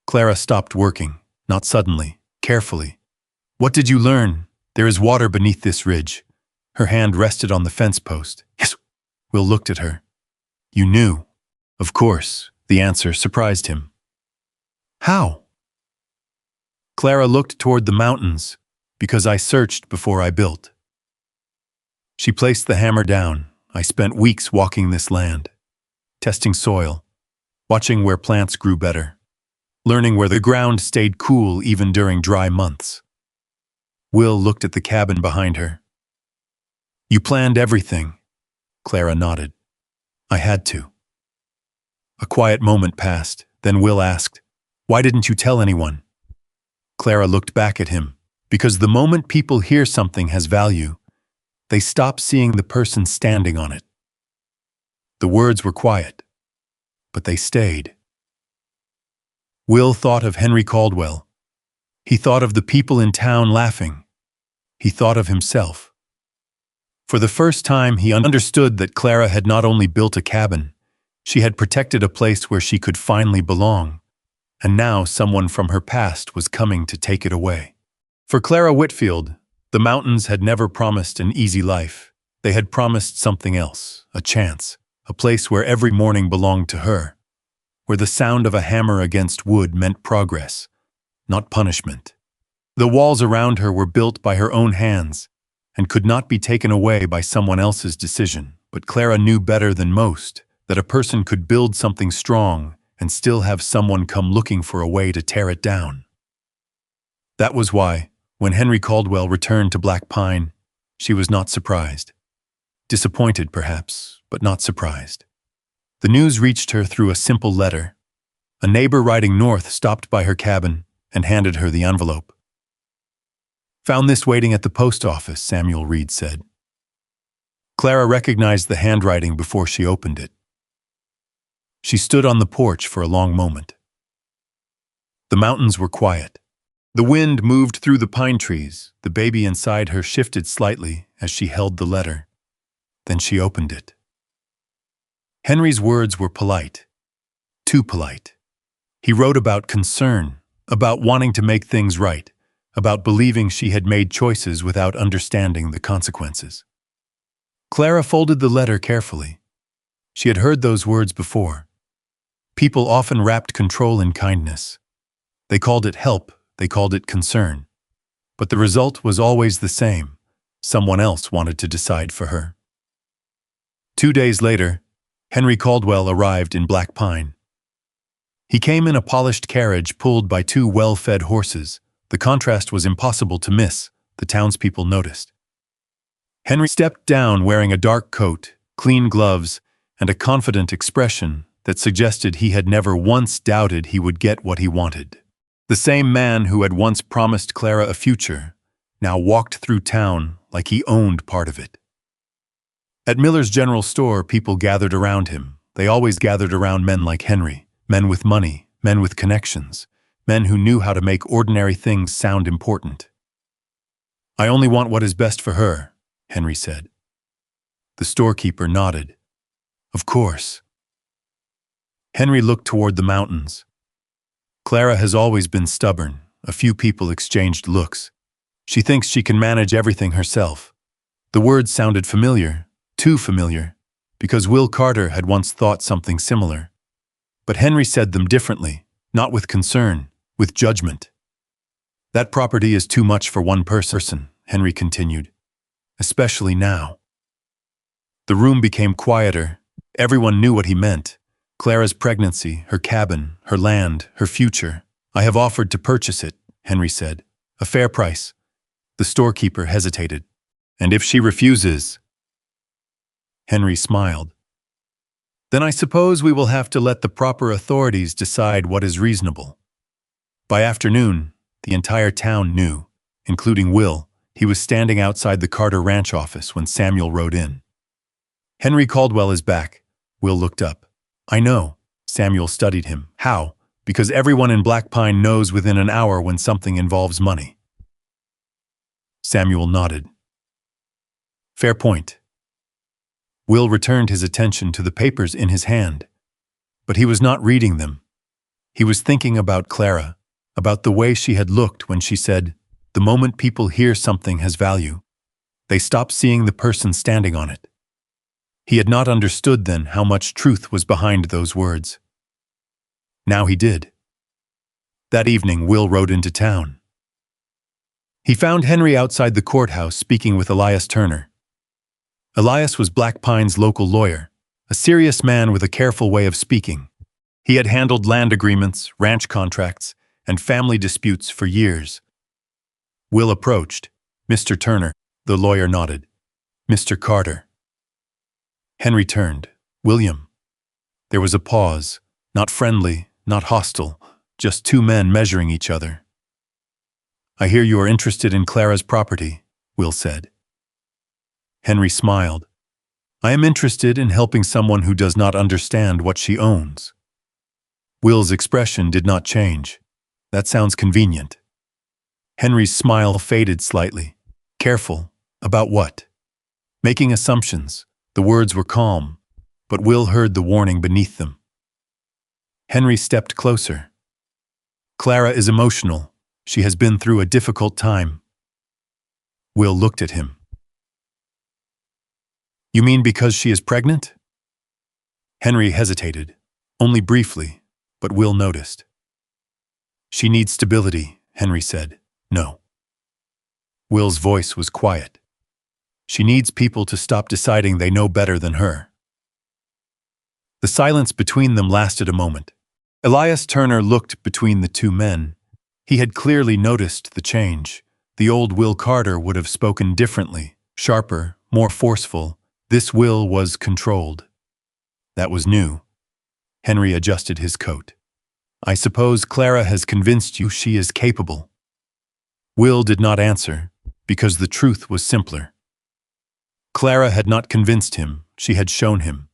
Clara stopped working, not suddenly, carefully. What did you learn? There is water beneath this ridge. Her hand rested on the fence post. Yes. Will looked at her. You knew. Of course, the answer surprised him. How? Clara looked toward the mountains, because I searched before I built. She placed the hammer down. I spent weeks walking this land, testing soil, watching where plants grew better, learning where the ground stayed cool even during dry months. Will looked at the cabin behind her. You planned everything. Clara nodded. I had to. A quiet moment passed, then Will asked, Why didn't you tell anyone? Clara looked back at him. Because the moment people hear something has value, they stop seeing the person standing on it. The words were quiet, but they stayed. Will thought of Henry Caldwell. He thought of the people in town laughing. He thought of himself. For the first time, he understood that Clara had not only built a cabin, she had protected a place where she could finally belong, and now someone from her past was coming to take it away. For Clara Whitfield, the mountains had never promised an easy life. They had promised something else, a chance, a place where every morning belonged to her, where the sound of a hammer against wood meant progress, not punishment. The walls around her were built by her own hands and could not be taken away by someone else's decision but Clara knew better than most that a person could build something strong and still have someone come looking for a way to tear it down. That was why, when Henry Caldwell returned to Black Pine, she was not surprised. Disappointed, perhaps, but not surprised. The news reached her through a simple letter. A neighbor riding north stopped by her cabin and handed her the envelope. "Found this waiting at the post office," Samuel Reed said. Clara recognized the handwriting before she opened it. She stood on the porch for a long moment. The mountains were quiet. The wind moved through the pine trees. The baby inside her shifted slightly as she held the letter. Then she opened it. Henry's words were polite. Too polite. He wrote about concern, about wanting to make things right, about believing she had made choices without understanding the consequences. Clara folded the letter carefully. She had heard those words before. People often wrapped control in kindness. They called it help, they called it concern. But the result was always the same. Someone else wanted to decide for her. 2 days later, Henry Caldwell arrived in Black Pine. He came in a polished carriage pulled by 2 well-fed horses. The contrast was impossible to miss, the townspeople noticed. Henry stepped down wearing a dark coat, clean gloves, and a confident expression that suggested he had never once doubted he would get what he wanted. The same man who had once promised Clara a future now walked through town like he owned part of it. At Miller's General Store, people gathered around him. They always gathered around men like Henry, men with money, men with connections, men who knew how to make ordinary things sound important. "I only want what is best for her," Henry said. The storekeeper nodded. "Of course." Henry looked toward the mountains. Clara has always been stubborn. A few people exchanged looks. She thinks she can manage everything herself. The words sounded familiar, too familiar, because Will Carter had once thought something similar. But Henry said them differently, not with concern, with judgment. "That property is too much for one person," Henry continued, "especially now." The room became quieter. Everyone knew what he meant. Clara's pregnancy, her cabin, her land, her future. "I have offered to purchase it," Henry said. "A fair price." The storekeeper hesitated. "And if she refuses?" Henry smiled. "Then I suppose we will have to let the proper authorities decide what is reasonable." By afternoon, the entire town knew, including Will. He was standing outside the Carter Ranch office when Samuel rode in. "Henry Caldwell is back." Will looked up. "I know." Samuel studied him. "How?" "Because everyone in Black Pine knows within an hour when something involves money." Samuel nodded. "Fair point." Will returned his attention to the papers in his hand. But he was not reading them. He was thinking about Clara, about the way she had looked when she said, "The moment people hear something has value, they stop seeing the person standing on it." He had not understood then how much truth was behind those words. Now he did. That evening, Will rode into town. He found Henry outside the courthouse speaking with Elias Turner. Elias was Black Pine's local lawyer, a serious man with a careful way of speaking. He had handled land agreements, ranch contracts, and family disputes for years. Will approached. "Mr. Turner," the lawyer nodded. "Mr. Carter." Henry turned. "William." There was a pause, not friendly, not hostile, just 2 men measuring each other. "I hear you are interested in Clara's property," Will said. Henry smiled. "I am interested in helping someone who does not understand what she owns." Will's expression did not change. "That sounds convenient." Henry's smile faded slightly. "Careful. About what?" "Making assumptions." The words were calm, but Will heard the warning beneath them. Henry stepped closer. "Clara is emotional. She has been through a difficult time." Will looked at him. "You mean because she is pregnant?" Henry hesitated, only briefly, but Will noticed. "She needs stability," Henry said. "No." Will's voice was quiet. She needs people to stop deciding they know better than her. The silence between them lasted a moment. Elias Turner looked between the two men. He had clearly noticed the change. The old Will Carter would have spoken differently, sharper, more forceful. This Will was controlled. That was new. Henry adjusted his coat. I suppose Clara has convinced you she is capable. Will did not answer, because the truth was simpler. Clara had not convinced him, she had shown him.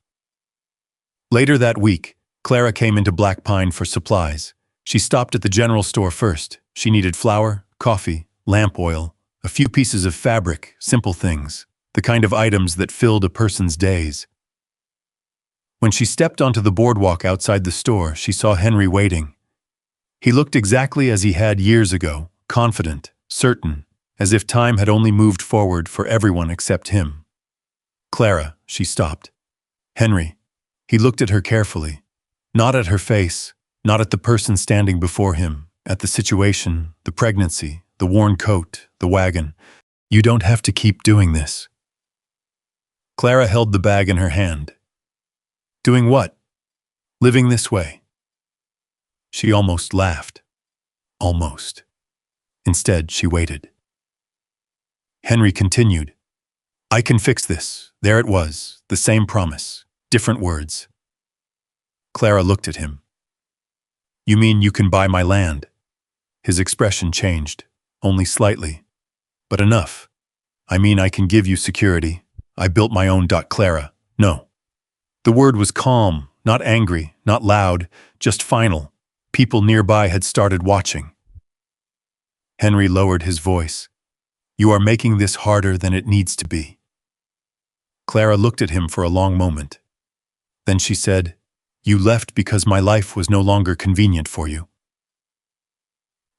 Later that week, Clara came into Black Pine for supplies. She stopped at the general store first. She needed flour, coffee, lamp oil, a few pieces of fabric, simple things, the kind of items that filled a person's days. When she stepped onto the boardwalk outside the store, she saw Henry waiting. He looked exactly as he had years ago, confident, certain, as if time had only moved forward for everyone except him. Clara, she stopped. Henry. He looked at her carefully. Not at her face, not at the person standing before him, at the situation, the pregnancy, the worn coat, the wagon. You don't have to keep doing this. Clara held the bag in her hand. Doing what? Living this way. She almost laughed. Almost. Instead, she waited. Henry continued. I can fix this. There it was, the same promise, different words. Clara looked at him. You mean you can buy my land? His expression changed, only slightly. But enough. I mean I can give you security. I built my own. Clara. No. The word was calm, not angry, not loud, just final. People nearby had started watching. Henry lowered his voice. You are making this harder than it needs to be. Clara looked at him for a long moment. Then she said, You left because my life was no longer convenient for you.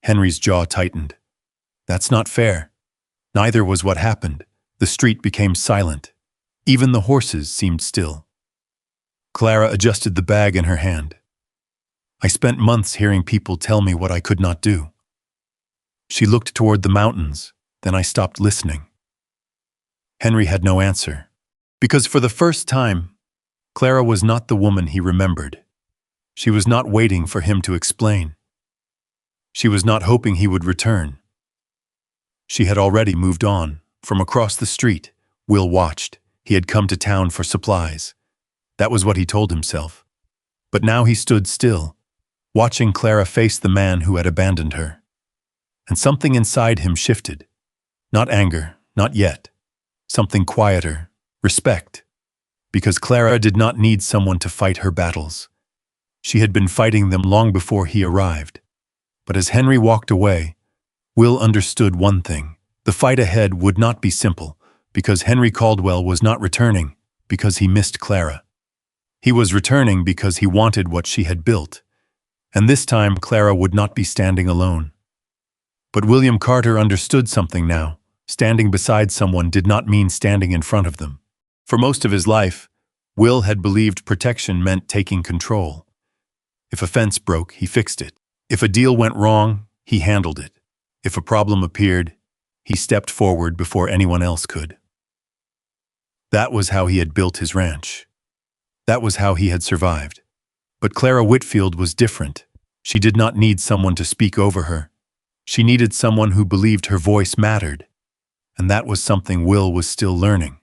Henry's jaw tightened. That's not fair. Neither was what happened. The street became silent. Even the horses seemed still. Clara adjusted the bag in her hand. I spent months hearing people tell me what I could not do. She looked toward the mountains, then I stopped listening. Henry had no answer, because for the first time, Clara was not the woman he remembered. She was not waiting for him to explain. She was not hoping he would return. She had already moved on. From across the street, Will watched. He had come to town for supplies. That was what he told himself. But now he stood still, watching Clara face the man who had abandoned her. And something inside him shifted. Not anger, not yet. Something quieter, respect. Because Clara did not need someone to fight her battles. She had been fighting them long before he arrived. But as Henry walked away, Will understood one thing. The fight ahead would not be simple, because Henry Caldwell was not returning because he missed Clara. He was returning because he wanted what she had built. And this time Clara would not be standing alone. But William Carter understood something now. Standing beside someone did not mean standing in front of them. For most of his life, Will had believed protection meant taking control. If a fence broke, he fixed it. If a deal went wrong, he handled it. If a problem appeared, he stepped forward before anyone else could. That was how he had built his ranch. That was how he had survived. But Clara Whitfield was different. She did not need someone to speak over her. She needed someone who believed her voice mattered. And that was something Will was still learning.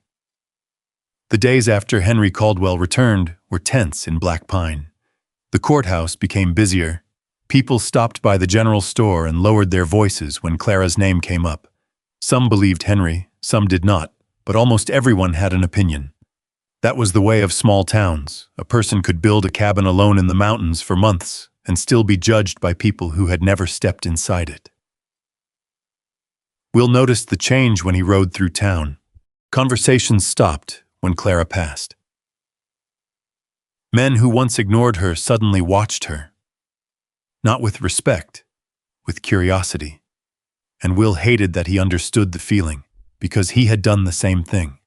The days after Henry Caldwell returned were tense in Black Pine. The courthouse became busier. People stopped by the general store and lowered their voices when Clara's name came up. Some believed Henry, some did not, but almost everyone had an opinion. That was the way of small towns. A person could build a cabin alone in the mountains for months and still be judged by people who had never stepped inside it. Will noticed the change when he rode through town. Conversations stopped when Clara passed. Men who once ignored her suddenly watched her. Not with respect, with curiosity. And Will hated that he understood the feeling, because he had done the same thing.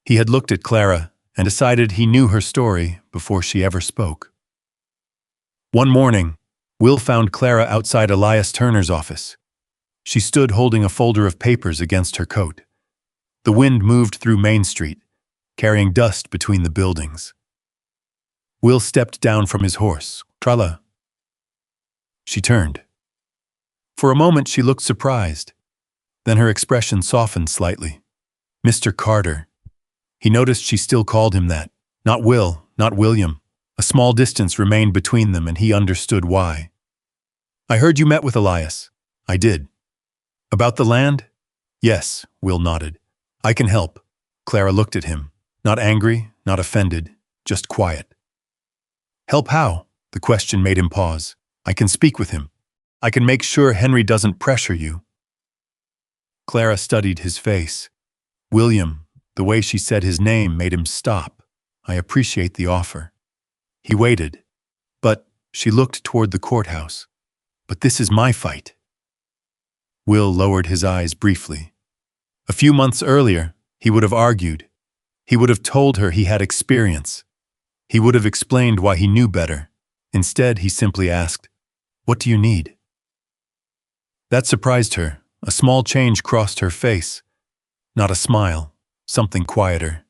He had looked at Clara and decided he knew her story before she ever spoke. One morning, Will found Clara outside Elias Turner's office. She stood holding a folder of papers against her coat. The wind moved through Main Street, carrying dust between the buildings. Will stepped down from his horse. Trala. She turned. For a moment she looked surprised. Then her expression softened slightly. Mr. Carter. He noticed she still called him that. Not Will, not William. A small distance remained between them, and he understood why. I heard you met with Elias. I did. About the land? Yes, Will nodded. I can help. Clara looked at him. Not angry, not offended, just quiet. Help how? The question made him pause. I can speak with him. I can make sure Henry doesn't pressure you. Clara studied his face. William, the way she said his name made him stop. I appreciate the offer. He waited. But she looked toward the courthouse. But this is my fight. Will lowered his eyes briefly. A few months earlier, he would have argued. He would have told her he had experience. He would have explained why he knew better. Instead, he simply asked, "What do you need?" That surprised her. A small change crossed her face. Not a smile, something quieter.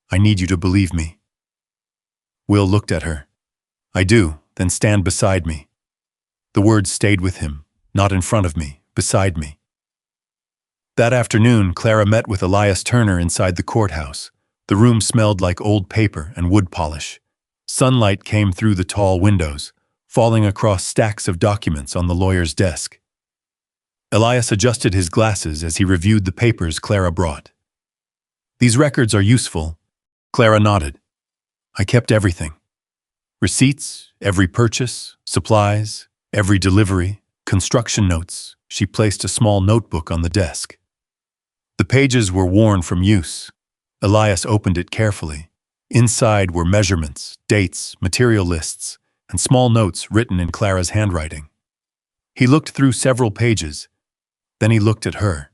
I need you to believe me. Will looked at her. I do, then stand beside me. The words stayed with him, not in front of me, beside me. That afternoon, Clara met with Elias Turner inside the courthouse. The room smelled like old paper and wood polish. Sunlight came through the tall windows, falling across stacks of documents on the lawyer's desk. Elias adjusted his glasses as he reviewed the papers Clara brought. These records are useful. Clara nodded. I kept everything. Receipts, every purchase, supplies, every delivery, construction notes. She placed a small notebook on the desk. The pages were worn from use. Elias opened it carefully. Inside were measurements, dates, material lists, and small notes written in Clara's handwriting. He looked through several pages. Then he looked at her.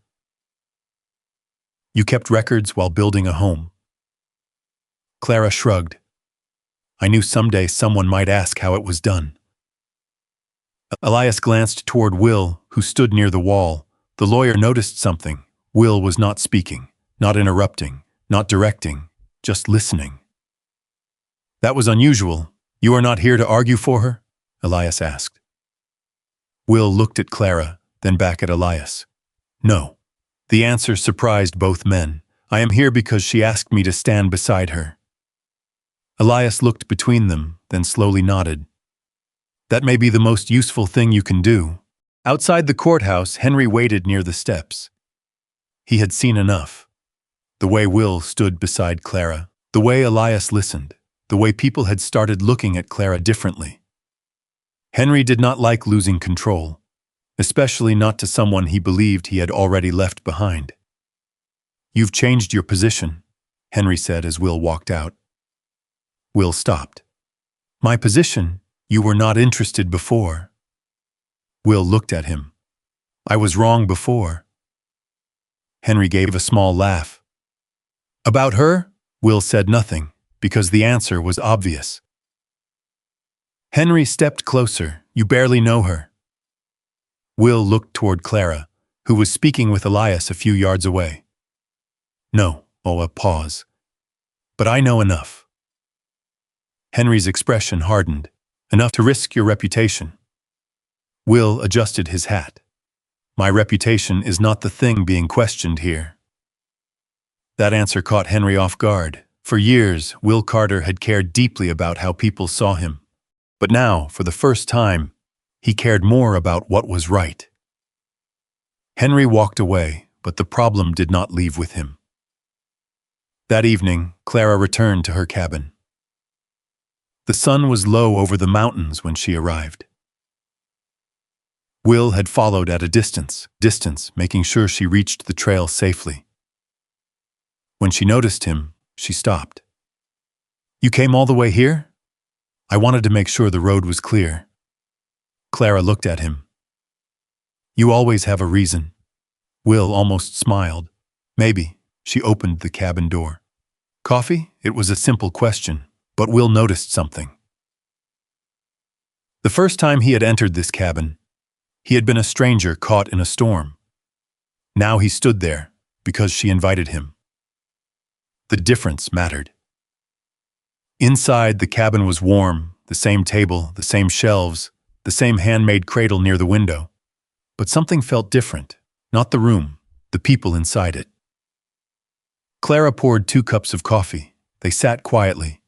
You kept records while building a home. Clara shrugged. I knew someday someone might ask how it was done. Elias glanced toward Will, who stood near the wall. The lawyer noticed something. Will was not speaking, not interrupting, not directing, just listening. That was unusual. You are not here to argue for her? Elias asked. Will looked at Clara, then back at Elias. No. The answer surprised both men. I am here because she asked me to stand beside her. Elias looked between them, then slowly nodded. That may be the most useful thing you can do. Outside the courthouse, Henry waited near the steps. He had seen enough. The way Will stood beside Clara, the way Elias listened, the way people had started looking at Clara differently. Henry did not like losing control, especially not to someone he believed he had already left behind. You've changed your position, Henry said as Will walked out. Will stopped. My position? You were not interested before. Will looked at him. I was wrong before. Henry gave a small laugh. About her? Will said nothing, because the answer was obvious. Henry stepped closer. You barely know her. Will looked toward Clara, who was speaking with Elias a few yards away. No, a pause. But I know enough. Henry's expression hardened. Enough to risk your reputation. Will adjusted his hat. My reputation is not the thing being questioned here. That answer caught Henry off guard. For years, Will Carter had cared deeply about how people saw him. But now, for the first time, he cared more about what was right. Henry walked away, but the problem did not leave with him. That evening, Clara returned to her cabin. The sun was low over the mountains when she arrived. Will had followed at a distance, making sure she reached the trail safely. When she noticed him, she stopped. You came all the way here? I wanted to make sure the road was clear. Clara looked at him. You always have a reason. Will almost smiled. Maybe. She opened the cabin door. Coffee? It was a simple question, but Will noticed something. The first time he had entered this cabin, he had been a stranger caught in a storm. Now he stood there, because she invited him. The difference mattered. Inside, the cabin was warm, the same table, the same shelves, the same handmade cradle near the window. But something felt different. Not the room, the people inside it. Clara poured 2 cups of coffee. They sat quietly.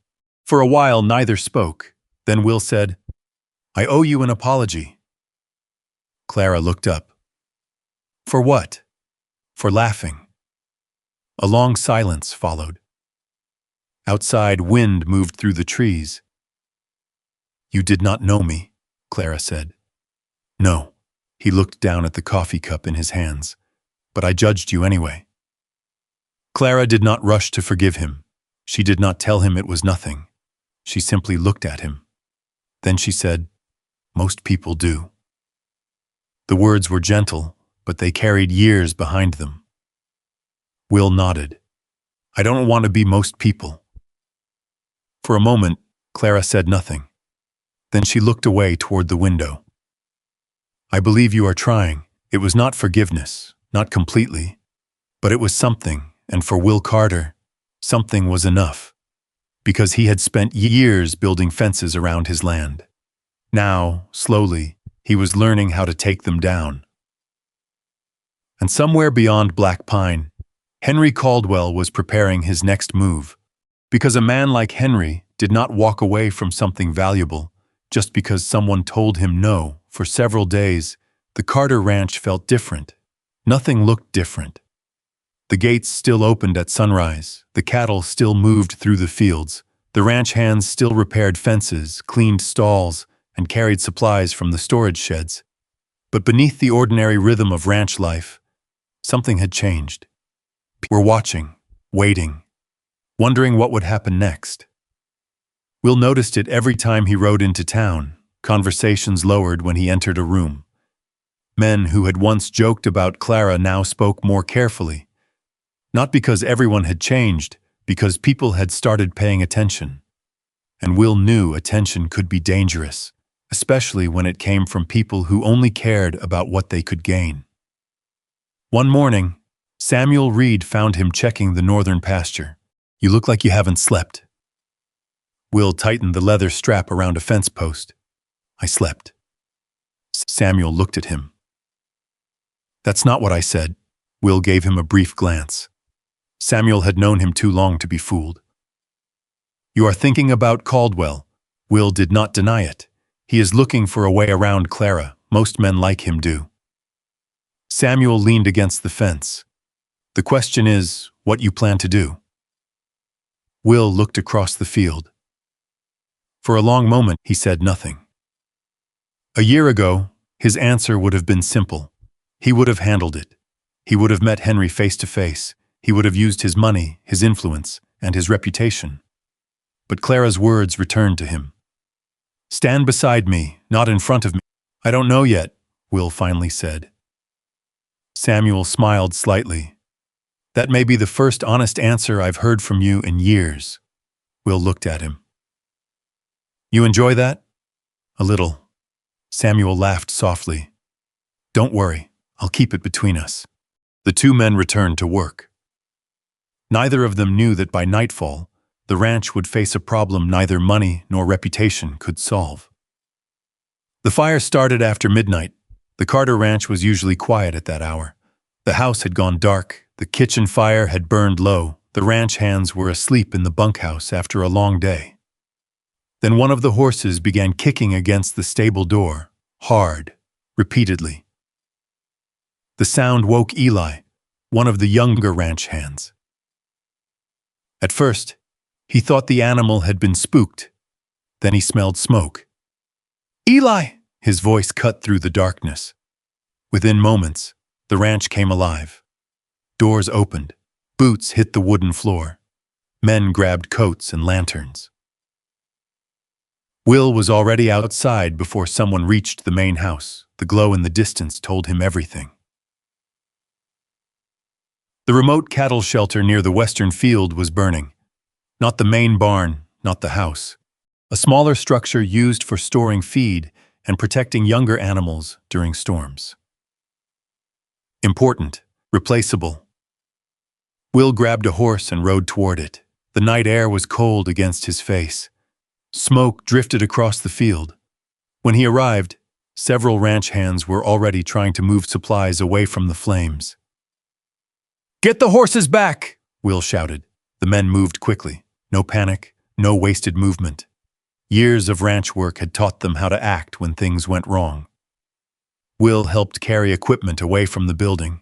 For a while, neither spoke. Then Will said, "I owe you an apology." Clara looked up. "For what?" "For laughing." A long silence followed. Outside, wind moved through the trees. "You did not know me," Clara said. "No." He looked down at the coffee cup in his hands. "But I judged you anyway." Clara did not rush to forgive him. She did not tell him it was nothing. She simply looked at him. Then she said, "Most people do." The words were gentle, but they carried years behind them. Will nodded. "I don't want to be most people." For a moment, Clara said nothing. Then she looked away toward the window. "I believe you are trying." It was not forgiveness, not completely, but it was something, and for Will Carter, something was enough, because he had spent years building fences around his land. Now, slowly, he was learning how to take them down. And somewhere beyond Black Pine, Henry Caldwell was preparing his next move, because a man like Henry did not walk away from something valuable just because someone told him no. For several days, the Carter Ranch felt different. Nothing looked different. The gates still opened at sunrise, the cattle still moved through the fields, the ranch hands still repaired fences, cleaned stalls, and carried supplies from the storage sheds. But beneath the ordinary rhythm of ranch life, something had changed. People were watching, waiting, wondering what would happen next. Will noticed it every time he rode into town. Conversations lowered when he entered a room. Men who had once joked about Clara now spoke more carefully. Not because everyone had changed, because people had started paying attention. And Will knew attention could be dangerous, especially when it came from people who only cared about what they could gain. One morning, Samuel Reed found him checking the northern pasture. "You look like you haven't slept." Will tightened the leather strap around a fence post. "I slept." Samuel looked at him. "That's not what I said." Will gave him a brief glance. Samuel had known him too long to be fooled. "You are thinking about Caldwell." Will did not deny it. "He is looking for a way around Clara. Most men like him do." Samuel leaned against the fence. "The question is, what you plan to do?" Will looked across the field. For a long moment, he said nothing. A year ago, his answer would have been simple. He would have handled it. He would have met Henry face to face. He would have used his money, his influence, and his reputation. But Clara's words returned to him. "Stand beside me, not in front of me." "I don't know yet," Will finally said. Samuel smiled slightly. "That may be the first honest answer I've heard from you in years." Will looked at him. "You enjoy that?" "A little." Samuel laughed softly. "Don't worry, I'll keep it between us." The 2 men returned to work. Neither of them knew that by nightfall, the ranch would face a problem neither money nor reputation could solve. The fire started after midnight. The Carter Ranch was usually quiet at that hour. The house had gone dark, the kitchen fire had burned low, the ranch hands were asleep in the bunkhouse after a long day. Then one of the horses began kicking against the stable door, hard, repeatedly. The sound woke Eli, one of the younger ranch hands. At first, he thought the animal had been spooked. Then he smelled smoke. "Eli!" His voice cut through the darkness. Within moments, the ranch came alive. Doors opened. Boots hit the wooden floor. Men grabbed coats and lanterns. Will was already outside before someone reached the main house. The glow in the distance told him everything. The remote cattle shelter near the western field was burning. Not the main barn, not the house. A smaller structure used for storing feed and protecting younger animals during storms. Important, replaceable. Will grabbed a horse and rode toward it. The night air was cold against his face. Smoke drifted across the field. When he arrived, several ranch hands were already trying to move supplies away from the flames. "Get the horses back!" Will shouted. The men moved quickly. No panic, no wasted movement. Years of ranch work had taught them how to act when things went wrong. Will helped carry equipment away from the building.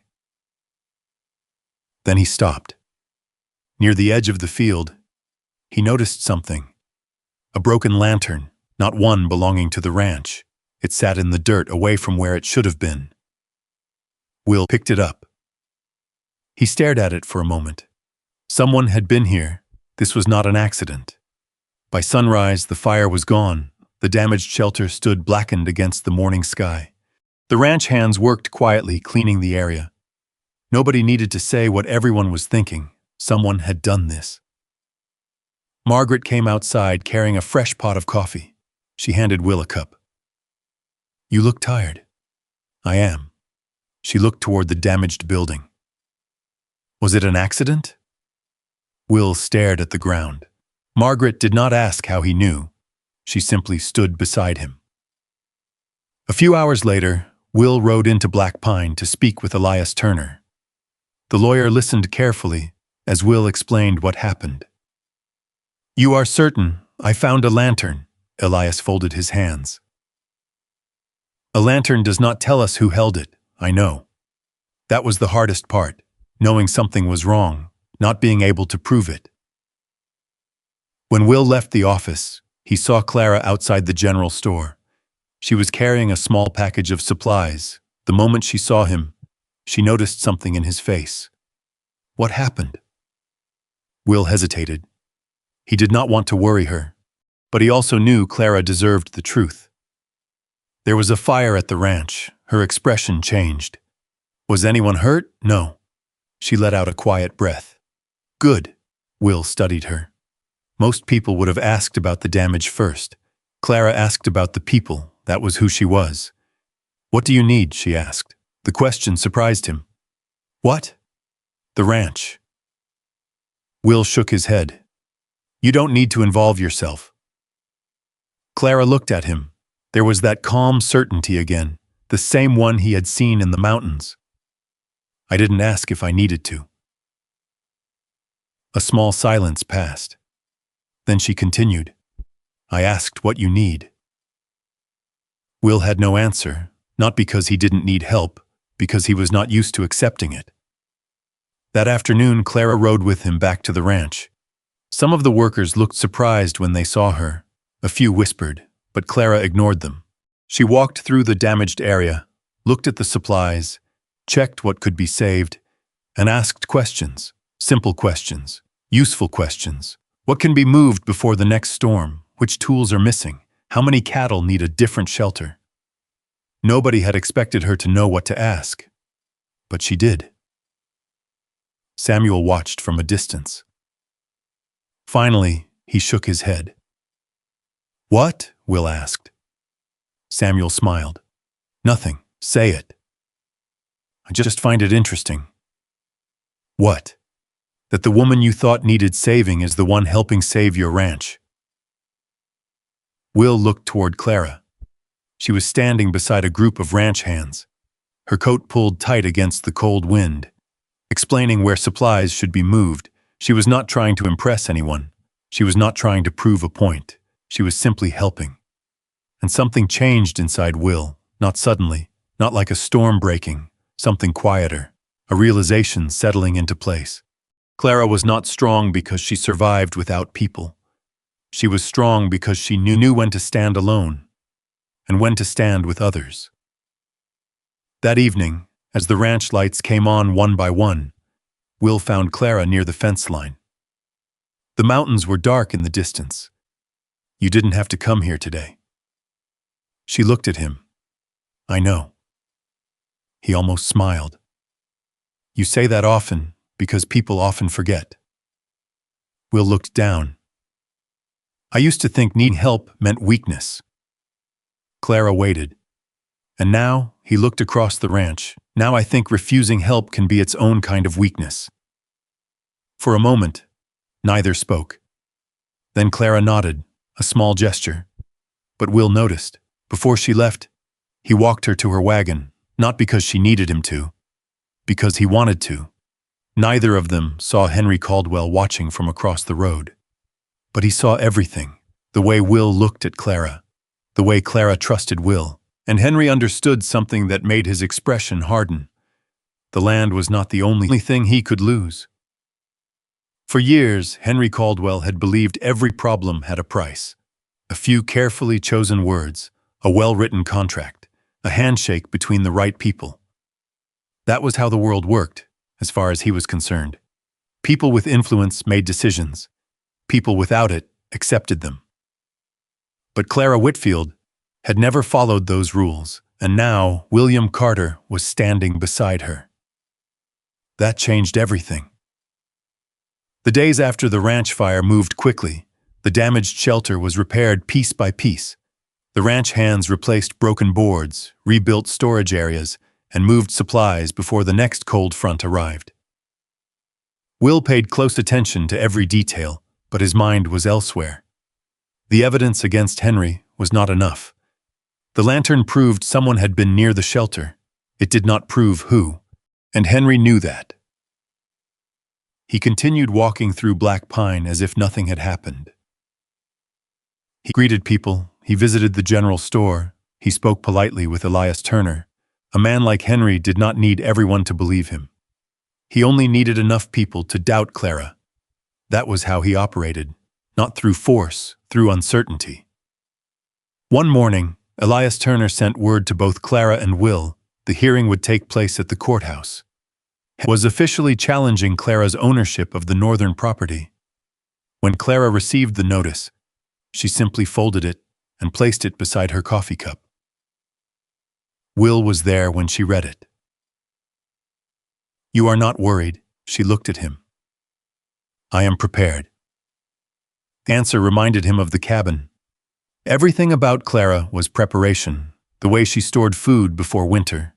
Then he stopped. Near the edge of the field, he noticed something. A broken lantern, not one belonging to the ranch. It sat in the dirt away from where it should have been. Will picked it up. He stared at it for a moment. Someone had been here. This was not an accident. By sunrise, the fire was gone. The damaged shelter stood blackened against the morning sky. The ranch hands worked quietly, cleaning the area. Nobody needed to say what everyone was thinking. Someone had done this. Margaret came outside carrying a fresh pot of coffee. She handed Will a cup. "You look tired." "I am." She looked toward the damaged building. "Was it an accident?" Will stared at the ground. Margaret did not ask how he knew. She simply stood beside him. A few hours later, Will rode into Black Pine to speak with Elias Turner. The lawyer listened carefully as Will explained what happened. "You are certain I found a lantern?" Elias folded his hands. "A lantern does not tell us who held it, I know. That was the hardest part, knowing something was wrong, not being able to prove it." When Will left the office, he saw Clara outside the general store. She was carrying a small package of supplies. The moment she saw him, she noticed something in his face. "What happened?" Will hesitated. He did not want to worry her, but he also knew Clara deserved the truth. "There was a fire at the ranch." Her expression changed. "Was anyone hurt?" "No." She let out a quiet breath. "Good." Will studied her. Most people would have asked about the damage first. Clara asked about the people. That was who she was. "What do you need?" she asked. The question surprised him. "What?" "The ranch." Will shook his head. "You don't need to involve yourself." Clara looked at him. There was that calm certainty again, the same one he had seen in the mountains. "I didn't ask if I needed to." A small silence passed. Then she continued, "I asked what you need." Will had no answer, not because he didn't need help, because he was not used to accepting it. That afternoon, Clara rode with him back to the ranch. Some of the workers looked surprised when they saw her. A few whispered, but Clara ignored them. She walked through the damaged area, looked at the supplies, checked what could be saved, and asked questions. Simple questions, useful questions. What can be moved before the next storm? Which tools are missing? How many cattle need a different shelter? Nobody had expected her to know what to ask, but she did. Samuel watched from a distance. Finally, he shook his head. "What?" Will asked. Samuel smiled. "Nothing. Say it." "I just find it interesting." "What?" "That the woman you thought needed saving is the one helping save your ranch." Will looked toward Clara. She was standing beside a group of ranch hands, her coat pulled tight against the cold wind, explaining where supplies should be moved. She was not trying to impress anyone. She was not trying to prove a point. She was simply helping. And something changed inside Will, not suddenly, not like a storm breaking, something quieter, a realization settling into place. Clara was not strong because she survived without people. She was strong because she knew when to stand alone and when to stand with others. That evening, as the ranch lights came on one by one, Will found Clara near the fence line. The mountains were dark in the distance. "You didn't have to come here today." She looked at him. "I know." He almost smiled. "You say that often because people often forget." Will looked down. "I used to think needing help meant weakness." Clara waited. "And now," he looked across the ranch, "now I think refusing help can be its own kind of weakness." For a moment, neither spoke. Then Clara nodded, a small gesture. But Will noticed. Before she left, he walked her to her wagon, not because she needed him to, because he wanted to. Neither of them saw Henry Caldwell watching from across the road. But he saw everything, the way Will looked at Clara, the way Clara trusted Will, and Henry understood something that made his expression harden. The land was not the only thing he could lose. For years, Henry Caldwell had believed every problem had a price. A few carefully chosen words, a well-written contract, a handshake between the right people. That was how the world worked, as far as he was concerned. People with influence made decisions. People without it accepted them. But Clara Whitfield had never followed those rules, and now William Carter was standing beside her. That changed everything. The days after the ranch fire moved quickly. The damaged shelter was repaired piece by piece. The ranch hands replaced broken boards, rebuilt storage areas, and moved supplies before the next cold front arrived. Will paid close attention to every detail, but his mind was elsewhere. The evidence against Henry was not enough. The lantern proved someone had been near the shelter. It did not prove who, and Henry knew that. He continued walking through Black Pine as if nothing had happened. He greeted people, he visited the general store, he spoke politely with Elias Turner. A man like Henry did not need everyone to believe him. He only needed enough people to doubt Clara. That was how he operated, not through force, through uncertainty. One morning, Elias Turner sent word to both Clara and Will the hearing would take place at the courthouse. He was officially challenging Clara's ownership of the northern property. When Clara received the notice, she simply folded it and placed it beside her coffee cup. Will was there when she read it. "You are not worried," she looked at him. "I am prepared." The answer reminded him of the cabin. Everything about Clara was preparation, the way she stored food before winter,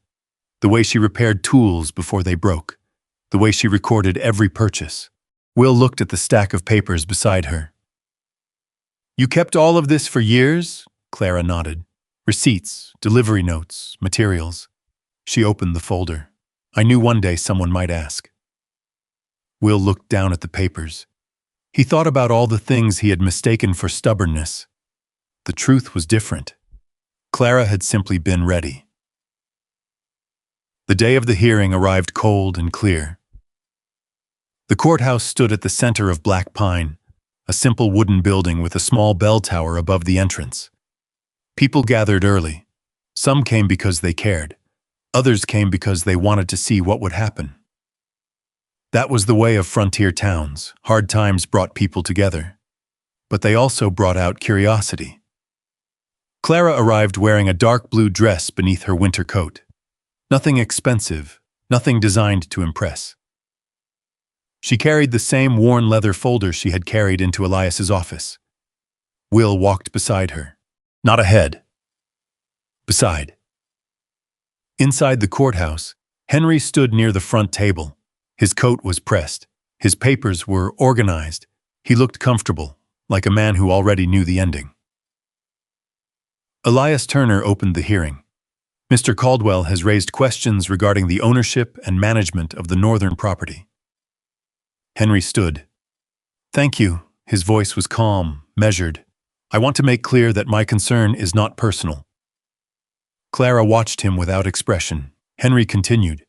the way she repaired tools before they broke, the way she recorded every purchase. Will looked at the stack of papers beside her. "You kept all of this for years?" Clara nodded. "Receipts, delivery notes, materials." She opened the folder. "I knew one day someone might ask." Will looked down at the papers. He thought about all the things he had mistaken for stubbornness. The truth was different. Clara had simply been ready. The day of the hearing arrived cold and clear. The courthouse stood at the center of Black Pine, a simple wooden building with a small bell tower above the entrance. People gathered early. Some came because they cared. Others came because they wanted to see what would happen. That was the way of frontier towns. Hard times brought people together. But they also brought out curiosity. Clara arrived wearing a dark blue dress beneath her winter coat. Nothing expensive, nothing designed to impress. She carried the same worn leather folder she had carried into Elias's office. Will walked beside her. Not ahead. Beside. Inside the courthouse, Henry stood near the front table. His coat was pressed. His papers were organized. He looked comfortable, like a man who already knew the ending. Elias Turner opened the hearing. "Mr. Caldwell has raised questions regarding the ownership and management of the northern property." Henry stood. "Thank you." His voice was calm, measured. "I want to make clear that my concern is not personal." Clara watched him without expression. Henry continued.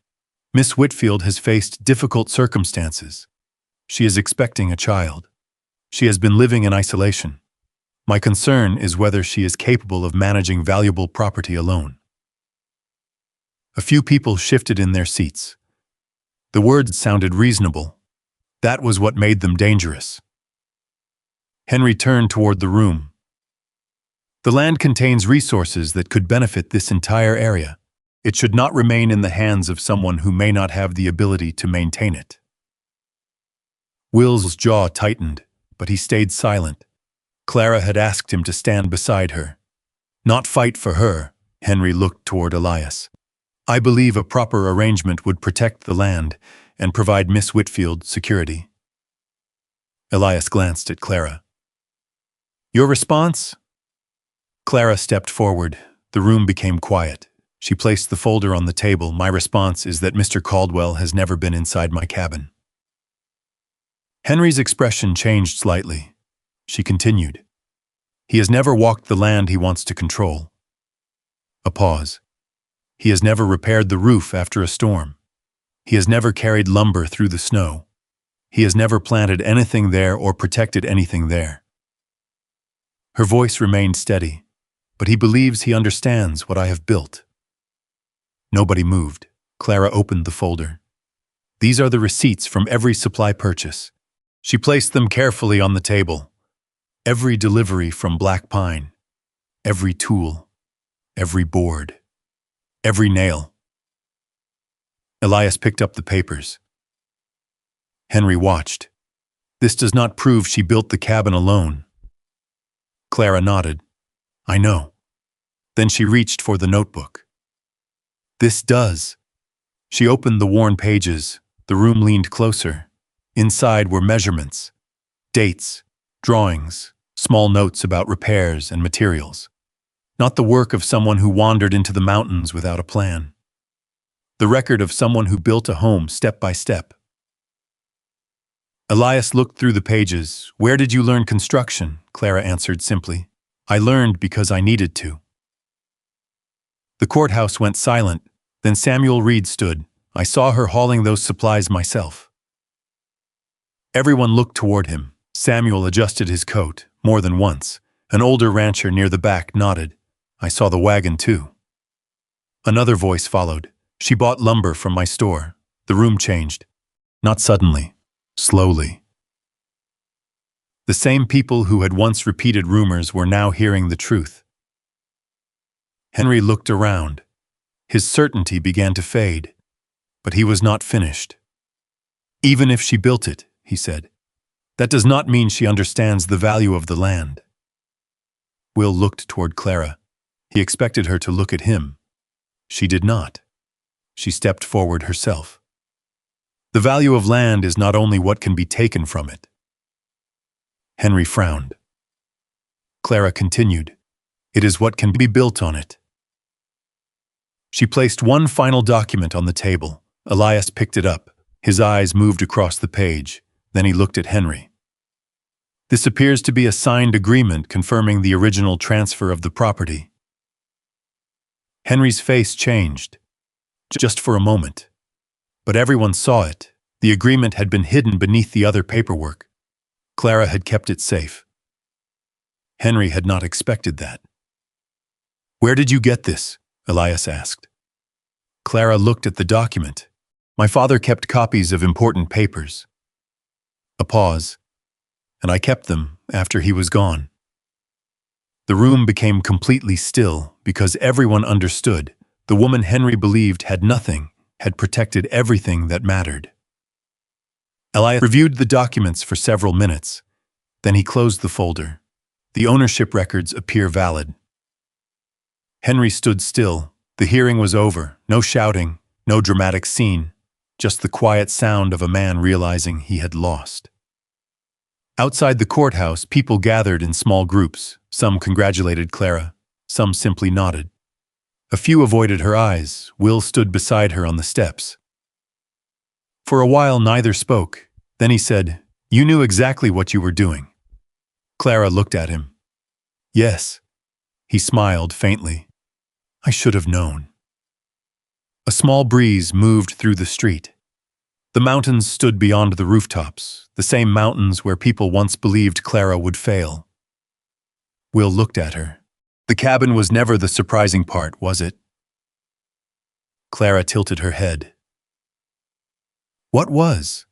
"Miss Whitfield has faced difficult circumstances. She is expecting a child. She has been living in isolation. My concern is whether she is capable of managing valuable property alone." A few people shifted in their seats. The words sounded reasonable. That was what made them dangerous. Henry turned toward the room. "The land contains resources that could benefit this entire area. It should not remain in the hands of someone who may not have the ability to maintain it." Will's jaw tightened, but he stayed silent. Clara had asked him to stand beside her. Not fight for her. Henry looked toward Elias. "I believe a proper arrangement would protect the land and provide Miss Whitfield security." Elias glanced at Clara. Your response? Clara stepped forward. The room became quiet. She placed the folder on the table. My response is that Mr. Caldwell has never been inside my cabin. Henry's expression changed slightly. She continued. He has never walked the land he wants to control. A pause. He has never repaired the roof after a storm. He has never carried lumber through the snow. He has never planted anything there or protected anything there. Her voice remained steady, but he believes he understands what I have built. Nobody moved. Clara opened the folder. These are the receipts from every supply purchase. She placed them carefully on the table. Every delivery from Black Pine. Every tool. Every board. Every nail. Elias picked up the papers. Henry watched. This does not prove she built the cabin alone. Clara nodded. I know. Then she reached for the notebook. This does. She opened the worn pages. The room leaned closer. Inside were measurements, dates, drawings, small notes about repairs and materials. Not the work of someone who wandered into the mountains without a plan. The record of someone who built a home step by step. Elias looked through the pages. Where did you learn construction? Clara answered simply. I learned because I needed to. The courthouse went silent. Then Samuel Reed stood. I saw her hauling those supplies myself. Everyone looked toward him. Samuel adjusted his coat, more than once. An older rancher near the back nodded. I saw the wagon too. Another voice followed. She bought lumber from my store. The room changed. Not suddenly. Slowly. The same people who had once repeated rumors were now hearing the truth. Henry looked around. His certainty began to fade, but he was not finished. Even if she built it, he said, that does not mean she understands the value of the land. Will looked toward Clara. He expected her to look at him. She did not. She stepped forward herself. The value of land is not only what can be taken from it. Henry frowned. Clara continued, it is what can be built on it. She placed one final document on the table. Elias picked it up. His eyes moved across the page. Then he looked at Henry. This appears to be a signed agreement confirming the original transfer of the property. Henry's face changed, just for a moment. But everyone saw it. The agreement had been hidden beneath the other paperwork. Clara had kept it safe. Henry had not expected that. Where did you get this? Elias asked. Clara looked at the document. My father kept copies of important papers. A pause, and I kept them after he was gone. The room became completely still because everyone understood the woman Henry believed had nothing, had protected everything that mattered. Elias reviewed the documents for several minutes. Then he closed the folder. The ownership records appear valid. Henry stood still. The hearing was over. No shouting, no dramatic scene, just the quiet sound of a man realizing he had lost. Outside the courthouse, people gathered in small groups. Some congratulated Clara. Some simply nodded. A few avoided her eyes. Will stood beside her on the steps. For a while, neither spoke. Then he said, You knew exactly what you were doing. Clara looked at him. Yes. He smiled faintly. I should have known. A small breeze moved through the street. The mountains stood beyond the rooftops, the same mountains where people once believed Clara would fail. Will looked at her. The cabin was never the surprising part, was it? Clara tilted her head. What was?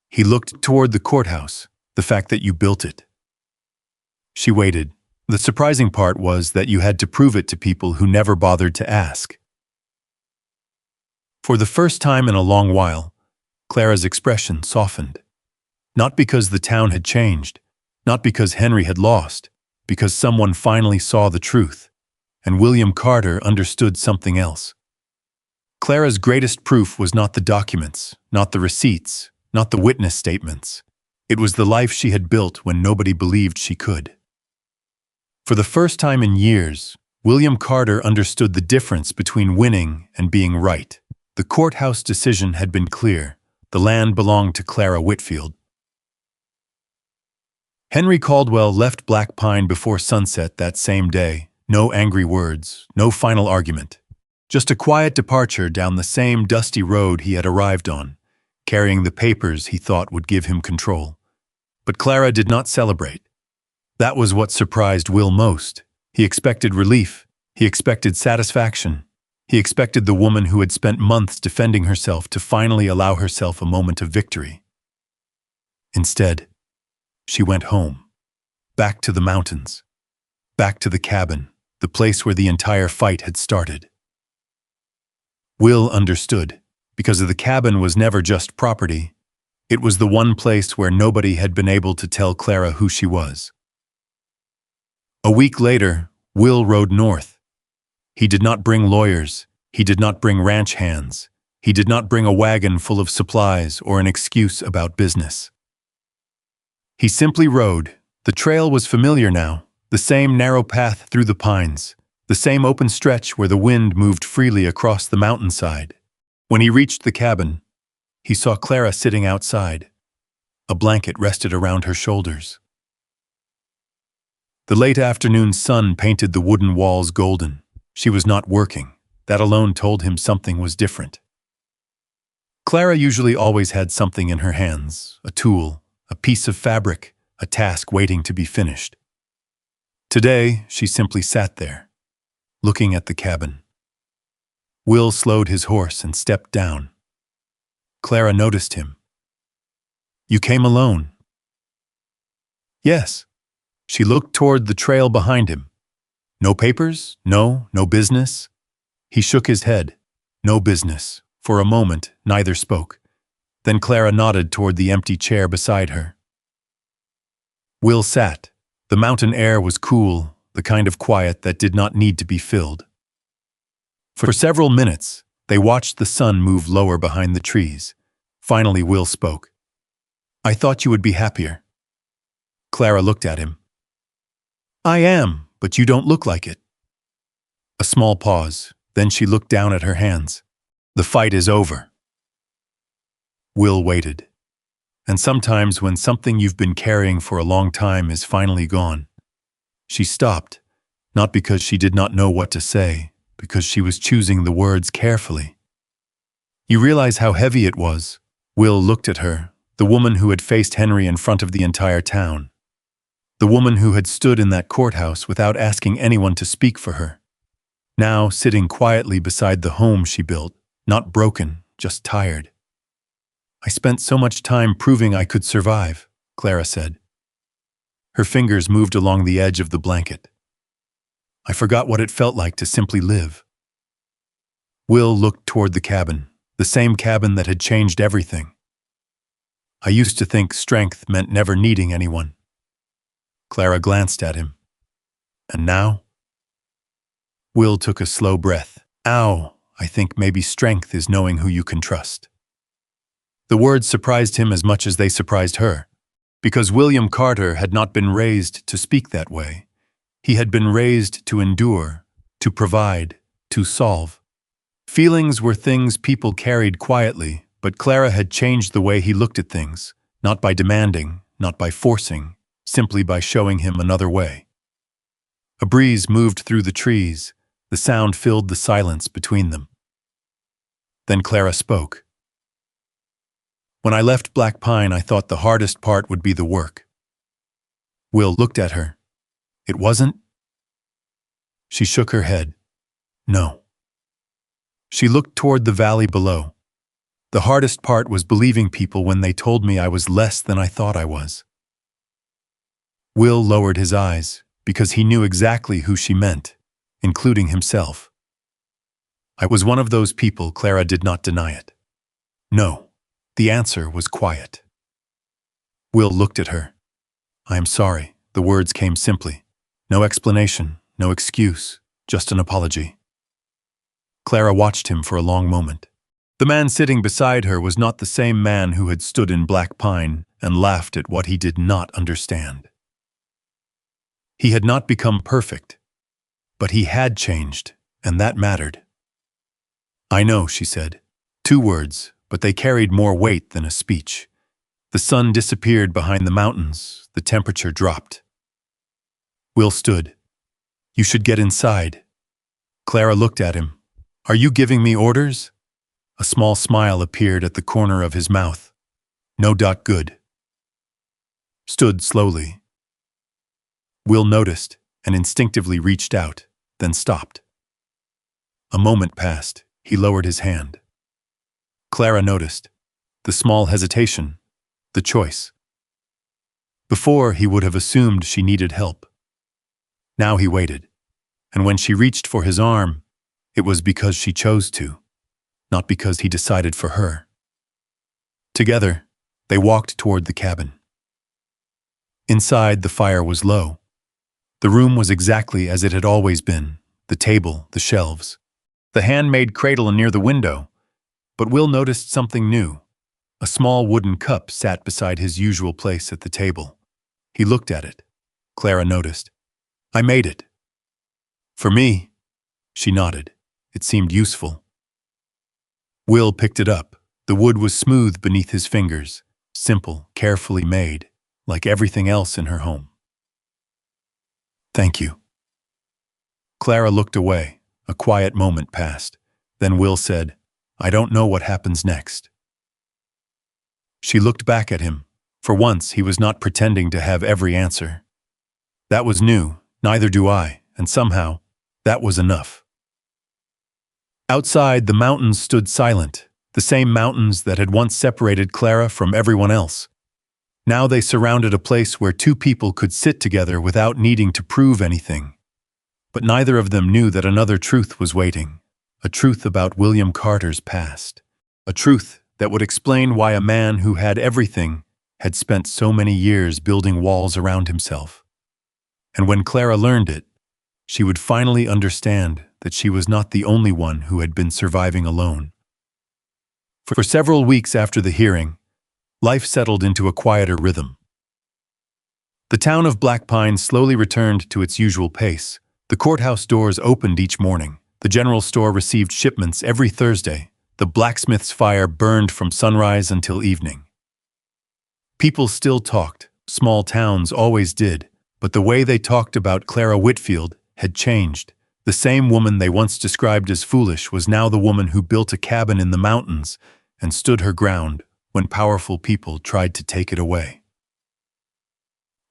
He looked toward the courthouse, the fact that you built it. She waited. The surprising part was that you had to prove it to people who never bothered to ask. For the first time in a long while, Clara's expression softened. Not because the town had changed, not because Henry had lost, because someone finally saw the truth, and William Carter understood something else. Clara's greatest proof was not the documents, not the receipts, not the witness statements. It was the life she had built when nobody believed she could. For the first time in years, William Carter understood the difference between winning and being right. The courthouse decision had been clear. The land belonged to Clara Whitfield. Henry Caldwell left Black Pine before sunset that same day. No angry words, no final argument. Just a quiet departure down the same dusty road he had arrived on, carrying the papers he thought would give him control. But Clara did not celebrate. That was what surprised Will most. He expected relief. He expected satisfaction. He expected the woman who had spent months defending herself to finally allow herself a moment of victory. Instead, she went home. Back to the mountains. Back to the cabin, the place where the entire fight had started. Will understood, because the cabin was never just property. It was the one place where nobody had been able to tell Clara who she was. A week later, Will rode north. He did not bring lawyers. He did not bring ranch hands. He did not bring a wagon full of supplies or an excuse about business. He simply rode. The trail was familiar now, the same narrow path through the pines, the same open stretch where the wind moved freely across the mountainside. When he reached the cabin, he saw Clara sitting outside. A blanket rested around her shoulders. The late afternoon sun painted the wooden walls golden. She was not working. That alone told him something was different. Clara usually always had something in her hands, a tool, a piece of fabric, a task waiting to be finished. Today, she simply sat there, looking at the cabin. Will slowed his horse and stepped down. Clara noticed him. "You came alone." "Yes." She looked toward the trail behind him. "No papers? No business?" He shook his head. "No business." For a moment, neither spoke. Then Clara nodded toward the empty chair beside her. Will sat. The mountain air was cool, the kind of quiet that did not need to be filled. For several minutes, they watched the sun move lower behind the trees. Finally, Will spoke. "I thought you would be happier." Clara looked at him. "I am, but you don't look like it." A small pause, then she looked down at her hands. "The fight is over." Will waited. And sometimes when something you've been carrying for a long time is finally gone. She stopped, not because she did not know what to say, because she was choosing the words carefully. "You realize how heavy it was?" Will looked at her, the woman who had faced Henry in front of the entire town. The woman who had stood in that courthouse without asking anyone to speak for her. Now sitting quietly beside the home she built, not broken, just tired. "I spent so much time proving I could survive," Clara said. Her fingers moved along the edge of the blanket. "I forgot what it felt like to simply live." Will looked toward the cabin, the same cabin that had changed everything. "I used to think strength meant never needing anyone." Clara glanced at him. "And now?" Will took a slow breath. "Ow, I think maybe strength is knowing who you can trust." The words surprised him as much as they surprised her, because William Carter had not been raised to speak that way. He had been raised to endure, to provide, to solve. Feelings were things people carried quietly, but Clara had changed the way he looked at things, not by demanding, not by forcing, simply by showing him another way. A breeze moved through the trees. The sound filled the silence between them. Then Clara spoke. "When I left Black Pine, I thought the hardest part would be the work." Will looked at her. "It wasn't?" She shook her head. "No." She looked toward the valley below. "The hardest part was believing people when they told me I was less than I thought I was." Will lowered his eyes, because he knew exactly who she meant, including himself. "I was one of those people," Clara did not deny it. "No." The answer was quiet. Will looked at her. "I am sorry." The words came simply. No explanation, no excuse, just an apology. Clara watched him for a long moment. The man sitting beside her was not the same man who had stood in Black Pine and laughed at what he did not understand. He had not become perfect, but he had changed, and that mattered. "I know," she said. 2 words, but they carried more weight than a speech. The sun disappeared behind the mountains. The temperature dropped. Will stood. "You should get inside." Clara looked at him. "Are you giving me orders?" A small smile appeared at the corner of his mouth. "No. Good." Stood slowly. Will noticed and instinctively reached out, then stopped. A moment passed. He lowered his hand. Clara noticed. The small hesitation. The choice. Before, he would have assumed she needed help. Now he waited, and when she reached for his arm, it was because she chose to, not because he decided for her. Together, they walked toward the cabin. Inside, the fire was low. The room was exactly as it had always been, the table, the shelves, the handmade cradle near the window. But Will noticed something new. A small wooden cup sat beside his usual place at the table. He looked at it. Clara noticed. "I made it." "For me?" She nodded. It seemed useful. Will picked it up. The wood was smooth beneath his fingers, simple, carefully made, like everything else in her home. "Thank you." Clara looked away. A quiet moment passed. Then Will said, "I don't know what happens next." She looked back at him. For once, he was not pretending to have every answer. That was new, neither do I, and somehow, that was enough. Outside, the mountains stood silent, the same mountains that had once separated Clara from everyone else. Now they surrounded a place where 2 people could sit together without needing to prove anything. But neither of them knew that another truth was waiting, a truth about William Carter's past, a truth that would explain why a man who had everything had spent so many years building walls around himself. And when Clara learned it, she would finally understand that she was not the only one who had been surviving alone. For several weeks after the hearing, life settled into a quieter rhythm. The town of Black Pine slowly returned to its usual pace. The courthouse doors opened each morning. The general store received shipments every Thursday. The blacksmith's fire burned from sunrise until evening. People still talked. Small towns always did. But the way they talked about Clara Whitfield had changed. The same woman they once described as foolish was now the woman who built a cabin in the mountains and stood her ground when powerful people tried to take it away.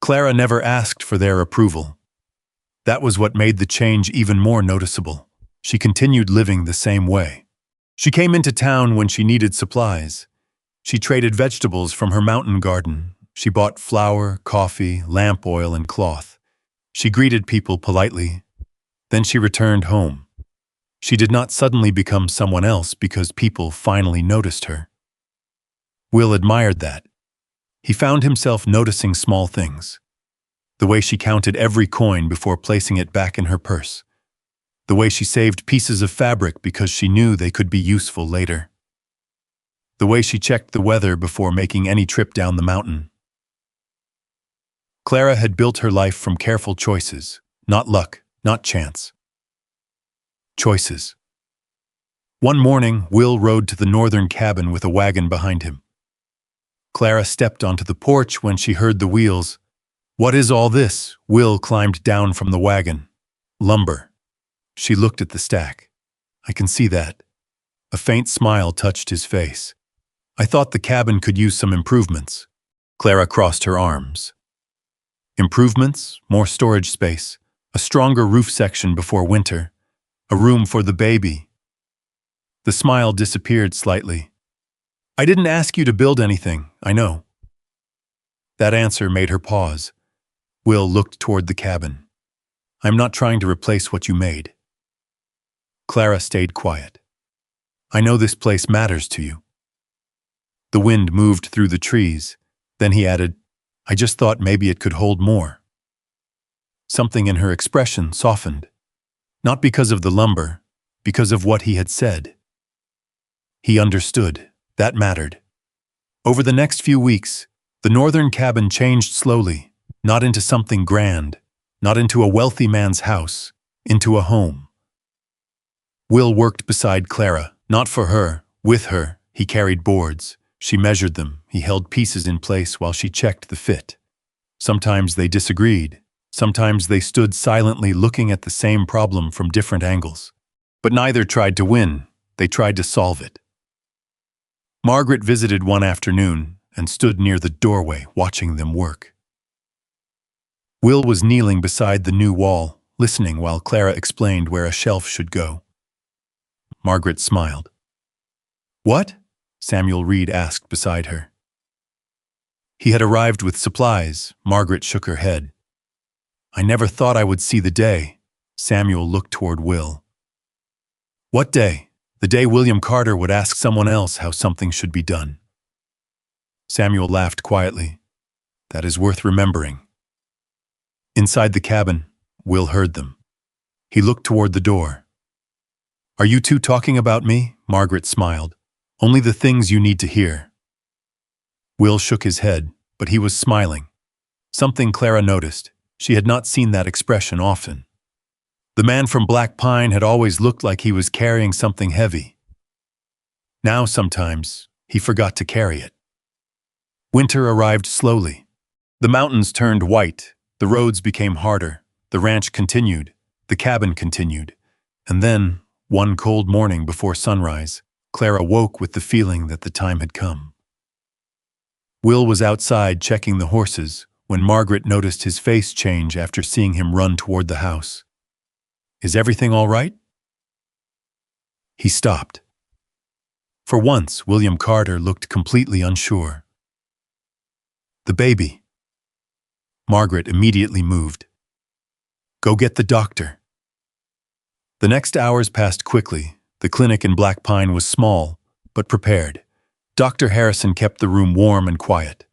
Clara never asked for their approval. That was what made the change even more noticeable. She continued living the same way. She came into town when she needed supplies. She traded vegetables from her mountain garden. She bought flour, coffee, lamp oil, and cloth. She greeted people politely. Then she returned home. She did not suddenly become someone else because people finally noticed her. Will admired that. He found himself noticing small things. The way she counted every coin before placing it back in her purse. The way she saved pieces of fabric because she knew they could be useful later. The way she checked the weather before making any trip down the mountain. Clara had built her life from careful choices, not luck, not chance. Choices. One morning, Will rode to the northern cabin with a wagon behind him. Clara stepped onto the porch when she heard the wheels. "What is all this?" Will climbed down from the wagon. "Lumber." She looked at the stack. "I can see that." A faint smile touched his face. "I thought the cabin could use some improvements." Clara crossed her arms. Improvements, more storage space, a stronger roof section before winter, a room for the baby. The smile disappeared slightly. "I didn't ask you to build anything, I know." That answer made her pause. Will looked toward the cabin. "I'm not trying to replace what you made." Clara stayed quiet. "I know this place matters to you." The wind moved through the trees. Then he added, "I just thought maybe it could hold more." Something in her expression softened. Not because of the lumber, because of what he had said. He understood. That mattered. Over the next few weeks, The northern cabin changed slowly, not into something grand, not into a wealthy man's house, into a home. Will worked beside Clara, not for her, with her. He carried boards. She measured them. He held pieces in place while she checked the fit. Sometimes they disagreed. Sometimes they stood silently looking at the same problem from different angles. But neither tried to win. They tried to solve it. Margaret visited one afternoon and stood near the doorway watching them work. Will was kneeling beside the new wall, listening while Clara explained where a shelf should go. Margaret smiled. "What?" Samuel Reed asked beside her. He had arrived with supplies. Margaret shook her head. "I never thought I would see the day." Samuel looked toward Will. "What day?" "The day William Carter would ask someone else how something should be done." Samuel laughed quietly. "That is worth remembering." Inside the cabin, Will heard them. He looked toward the door. "Are you two talking about me?" Margaret smiled. "Only the things you need to hear." Will shook his head, but he was smiling. Something Clara noticed. She had not seen that expression often. The man from Black Pine had always looked like he was carrying something heavy. Now sometimes, he forgot to carry it. Winter arrived slowly. The mountains turned white, the roads became harder, the ranch continued, the cabin continued, and then, one cold morning before sunrise, Clara woke with the feeling that the time had come. Will was outside checking the horses when Margaret noticed his face change after seeing him run toward the house. "Is everything all right?" He stopped. For once, William Carter looked completely unsure. "The baby." Margaret immediately moved. "Go get the doctor." The next hours passed quickly. The clinic in Black Pine was small, but prepared. Dr. Harrison kept the room warm and quiet.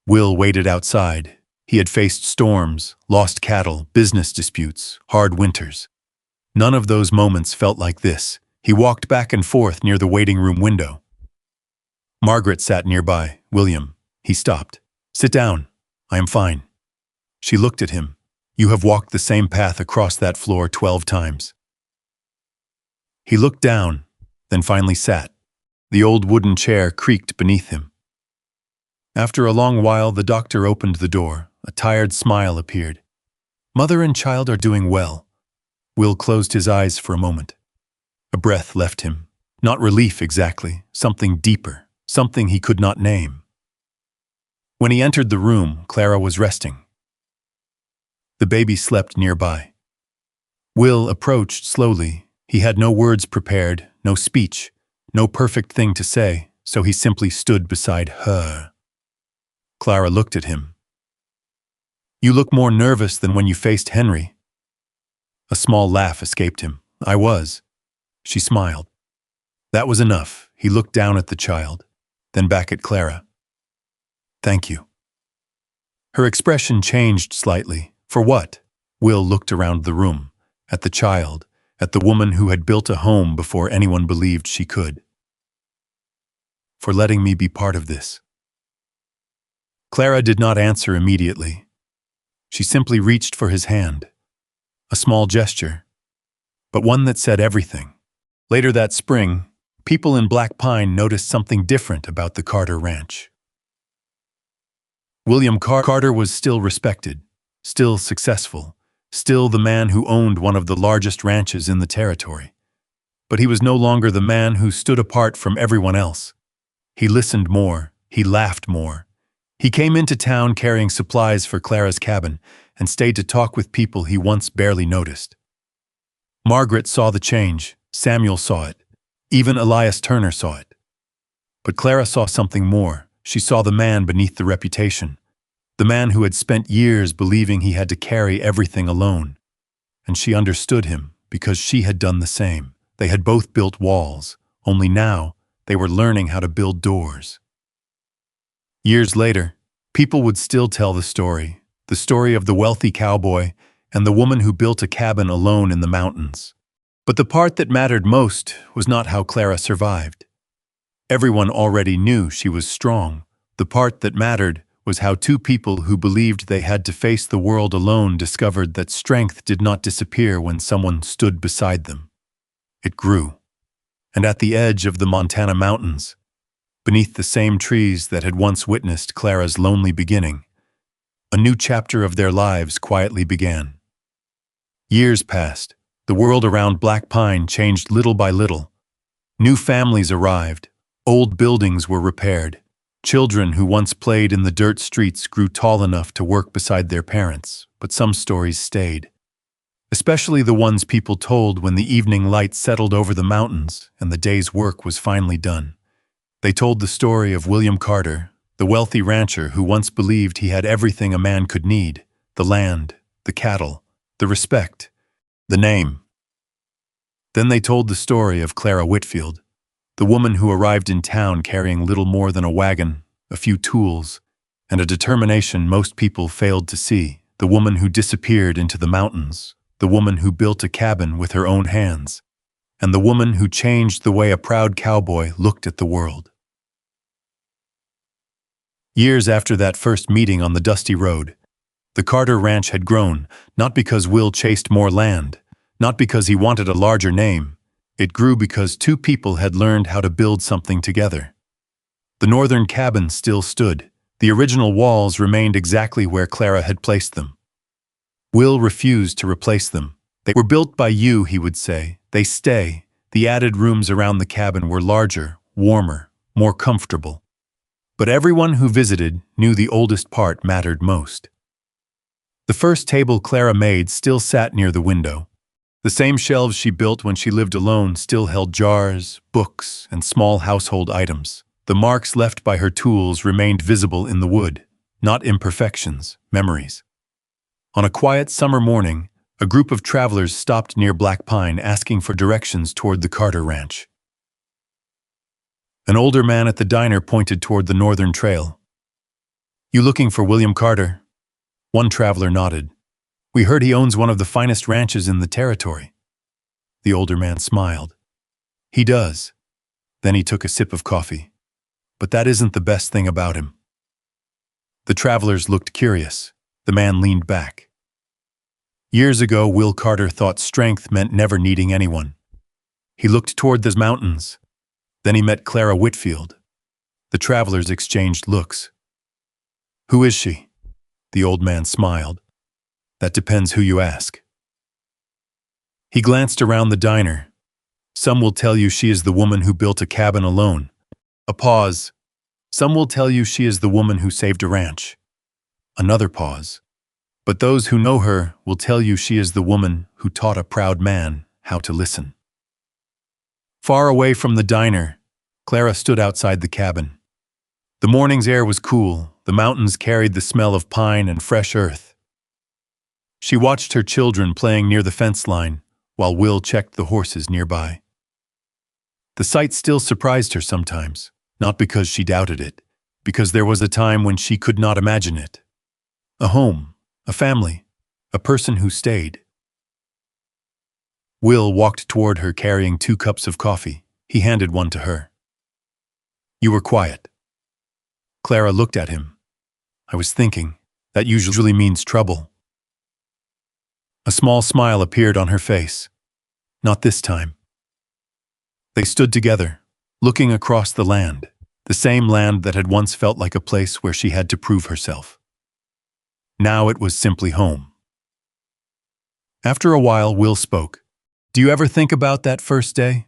Will waited outside. He had faced storms, lost cattle, business disputes, hard winters. None of those moments felt like this. He walked back and forth near the waiting room window. Margaret sat nearby. "William," he stopped. "Sit down. I am fine." She looked at him. "You have walked the same path across that floor 12 times. He looked down, then finally sat. The old wooden chair creaked beneath him. After a long while, the doctor opened the door. A tired smile appeared. "Mother and child are doing well." Will closed his eyes for a moment. A breath left him. Not relief exactly, something deeper, something he could not name. When he entered the room, Clara was resting. The baby slept nearby. Will approached slowly. He had no words prepared, no speech, no perfect thing to say, so he simply stood beside her. Clara looked at him. "You look more nervous than when you faced Henry." A small laugh escaped him. "I was." She smiled. That was enough. He looked down at the child, then back at Clara. "Thank you." Her expression changed slightly. "For what?" Will looked around the room, at the child, at the woman who had built a home before anyone believed she could. "For letting me be part of this." Clara did not answer immediately. She simply reached for his hand. A small gesture, but one that said everything. Later that spring, people in Black Pine noticed something different about the Carter Ranch. William Carter was still respected, still successful, still the man who owned one of the largest ranches in the territory. But he was no longer the man who stood apart from everyone else. He listened more, he laughed more. He came into town carrying supplies for Clara's cabin and stayed to talk with people he once barely noticed. Margaret saw the change, Samuel saw it, even Elias Turner saw it. But Clara saw something more. She saw the man beneath the reputation, the man who had spent years believing he had to carry everything alone. And she understood him because she had done the same. They had both built walls, only now they were learning how to build doors. Years later, people would still tell the story of the wealthy cowboy and the woman who built a cabin alone in the mountains. But the part that mattered most was not how Clara survived. Everyone already knew she was strong. The part that mattered was how two people who believed they had to face the world alone discovered that strength did not disappear when someone stood beside them. It grew. And at the edge of the Montana mountains, beneath the same trees that had once witnessed Clara's lonely beginning, a new chapter of their lives quietly began. Years passed. The world around Black Pine changed little by little. New families arrived. Old buildings were repaired. Children who once played in the dirt streets grew tall enough to work beside their parents, but some stories stayed. Especially the ones people told when the evening light settled over the mountains and the day's work was finally done. They told the story of William Carter, the wealthy rancher who once believed he had everything a man could need: the land, the cattle, the respect, the name. Then they told the story of Clara Whitfield, the woman who arrived in town carrying little more than a wagon, a few tools, and a determination most people failed to see, the woman who disappeared into the mountains, the woman who built a cabin with her own hands, and the woman who changed the way a proud cowboy looked at the world. Years after that first meeting on the dusty road, the Carter Ranch had grown, not because Will chased more land, not because he wanted a larger name. It grew because two people had learned how to build something together. The northern cabin still stood. The original walls remained exactly where Clara had placed them. Will refused to replace them. They were built by you, he would say. They stay. The added rooms around the cabin were larger, warmer, more comfortable. But everyone who visited knew the oldest part mattered most. The first table Clara made still sat near the window. The same shelves she built when she lived alone still held jars, books, and small household items. The marks left by her tools remained visible in the wood, not imperfections, memories. On a quiet summer morning, a group of travelers stopped near Black Pine asking for directions toward the Carter Ranch. An older man at the diner pointed toward the northern trail. "You looking for William Carter?" One traveler nodded. "We heard he owns one of the finest ranches in the territory." The older man smiled. "He does." Then he took a sip of coffee. "But that isn't the best thing about him." The travelers looked curious. The man leaned back. Years ago, Will Carter thought strength meant never needing anyone. He looked toward the mountains. Then he met Clara Whitfield. The travelers exchanged looks. "Who is she?" The old man smiled. "That depends who you ask." He glanced around the diner. "Some will tell you she is the woman who built a cabin alone." A pause. "Some will tell you she is the woman who saved a ranch." Another pause. "But those who know her will tell you she is the woman who taught a proud man how to listen." Far away from the diner, Clara stood outside the cabin. The morning's air was cool. The mountains carried the smell of pine and fresh earth. She watched her children playing near the fence line, while Will checked the horses nearby. The sight still surprised her sometimes, not because she doubted it, because there was a time when she could not imagine it. A home, a family, a person who stayed. Will walked toward her carrying 2 cups of coffee. He handed one to her. "You were quiet." Clara looked at him. "I was thinking. That usually means trouble." A small smile appeared on her face. "Not this time." They stood together, looking across the land, the same land that had once felt like a place where she had to prove herself. Now it was simply home. After a while, Will spoke. "Do you ever think about that first day?"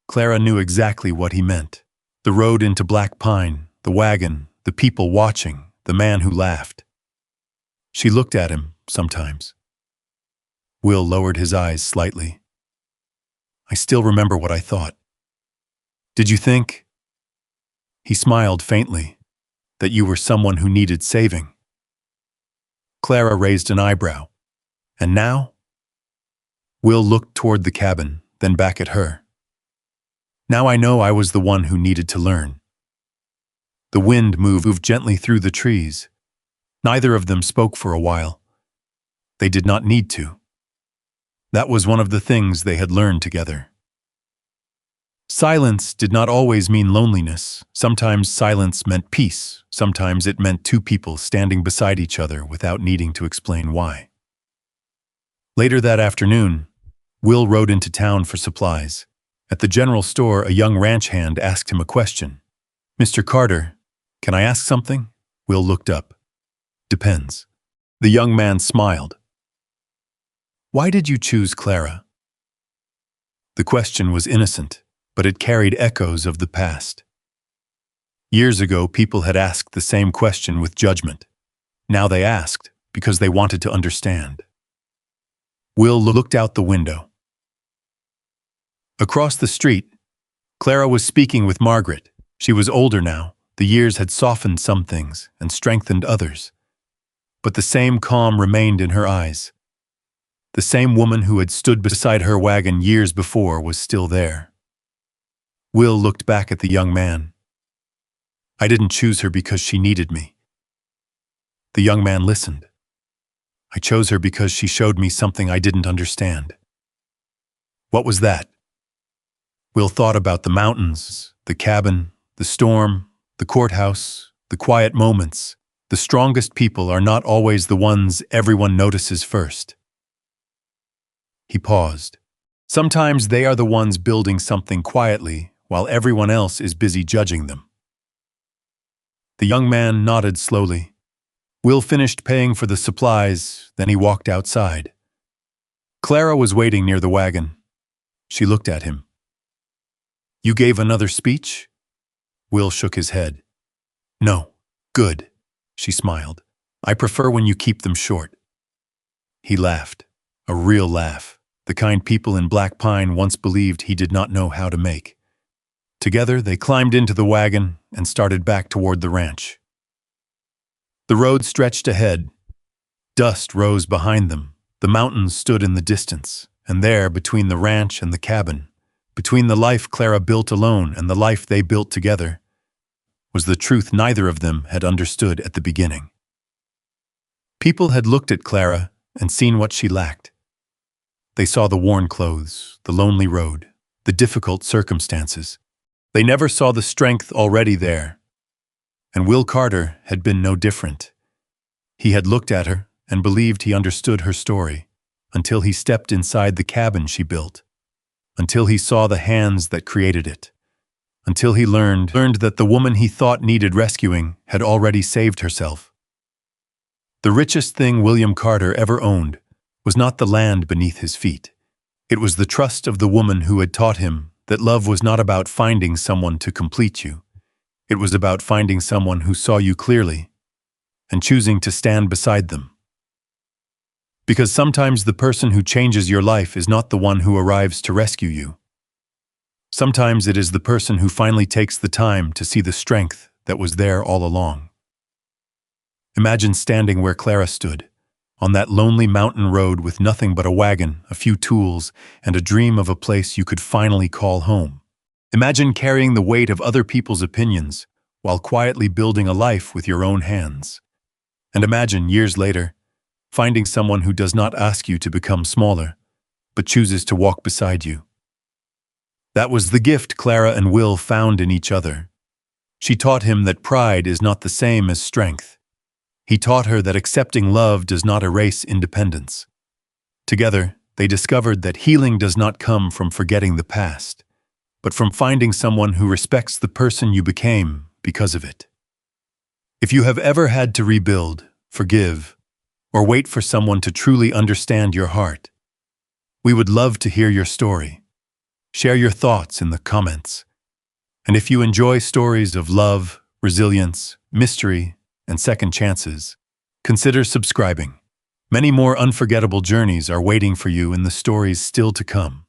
Clara knew exactly what he meant. The road into Black Pine, the wagon, the people watching, the man who laughed. She looked at him sometimes. Will lowered his eyes slightly. "I still remember what I thought." "Did you think?" He smiled faintly. "That you were someone who needed saving." Clara raised an eyebrow. "And now?" Will looked toward the cabin, then back at her. "Now I know I was the one who needed to learn." The wind moved gently through the trees. Neither of them spoke for a while. They did not need to. That was one of the things they had learned together. Silence did not always mean loneliness. Sometimes silence meant peace. Sometimes it meant two people standing beside each other without needing to explain why. Later that afternoon, Will rode into town for supplies. At the general store, a young ranch hand asked him a question. "Mr. Carter, can I ask something?" Will looked up. "Depends." The young man smiled. "Why did you choose Clara?" The question was innocent, but it carried echoes of the past. Years ago, people had asked the same question with judgment. Now they asked because they wanted to understand. Will looked out the window. Across the street, Clara was speaking with Margaret. She was older now. The years had softened some things and strengthened others. But the same calm remained in her eyes. The same woman who had stood beside her wagon years before was still there. Will looked back at the young man. "I didn't choose her because she needed me." The young man listened. "I chose her because she showed me something I didn't understand." "What was that?" Will thought about the mountains, the cabin, the storm, the courthouse, the quiet moments. The strongest people are not always the ones everyone notices first. He paused. Sometimes they are the ones building something quietly while everyone else is busy judging them. The young man nodded slowly. Will finished paying for the supplies, then he walked outside. Clara was waiting near the wagon. She looked at him. "You gave another speech?" Will shook his head. "No." "Good," she smiled. "I prefer when you keep them short." He laughed, a real laugh, the kind people in Black Pine once believed he did not know how to make. Together, they climbed into the wagon and started back toward the ranch. The road stretched ahead. Dust rose behind them. The mountains stood in the distance, and there, between the ranch and the cabin, between the life Clara built alone and the life they built together, was the truth neither of them had understood at the beginning. People had looked at Clara and seen what she lacked. They saw the worn clothes, the lonely road, the difficult circumstances. They never saw the strength already there. And Will Carter had been no different. He had looked at her and believed he understood her story, until he stepped inside the cabin she built, until he saw the hands that created it, until he learned that the woman he thought needed rescuing had already saved herself. The richest thing William Carter ever owned was not the land beneath his feet. It was the trust of the woman who had taught him that love was not about finding someone to complete you. It was about finding someone who saw you clearly and choosing to stand beside them. Because sometimes the person who changes your life is not the one who arrives to rescue you. Sometimes it is the person who finally takes the time to see the strength that was there all along. Imagine standing where Clara stood, on that lonely mountain road with nothing but a wagon, a few tools, and a dream of a place you could finally call home. Imagine carrying the weight of other people's opinions while quietly building a life with your own hands. And imagine, years later, finding someone who does not ask you to become smaller, but chooses to walk beside you. That was the gift Clara and Will found in each other. She taught him that pride is not the same as strength. He taught her that accepting love does not erase independence. Together, they discovered that healing does not come from forgetting the past, but from finding someone who respects the person you became because of it. If you have ever had to rebuild, forgive, or wait for someone to truly understand your heart, we would love to hear your story. Share your thoughts in the comments. And if you enjoy stories of love, resilience, mystery, and second chances, consider subscribing. Many more unforgettable journeys are waiting for you in the stories still to come.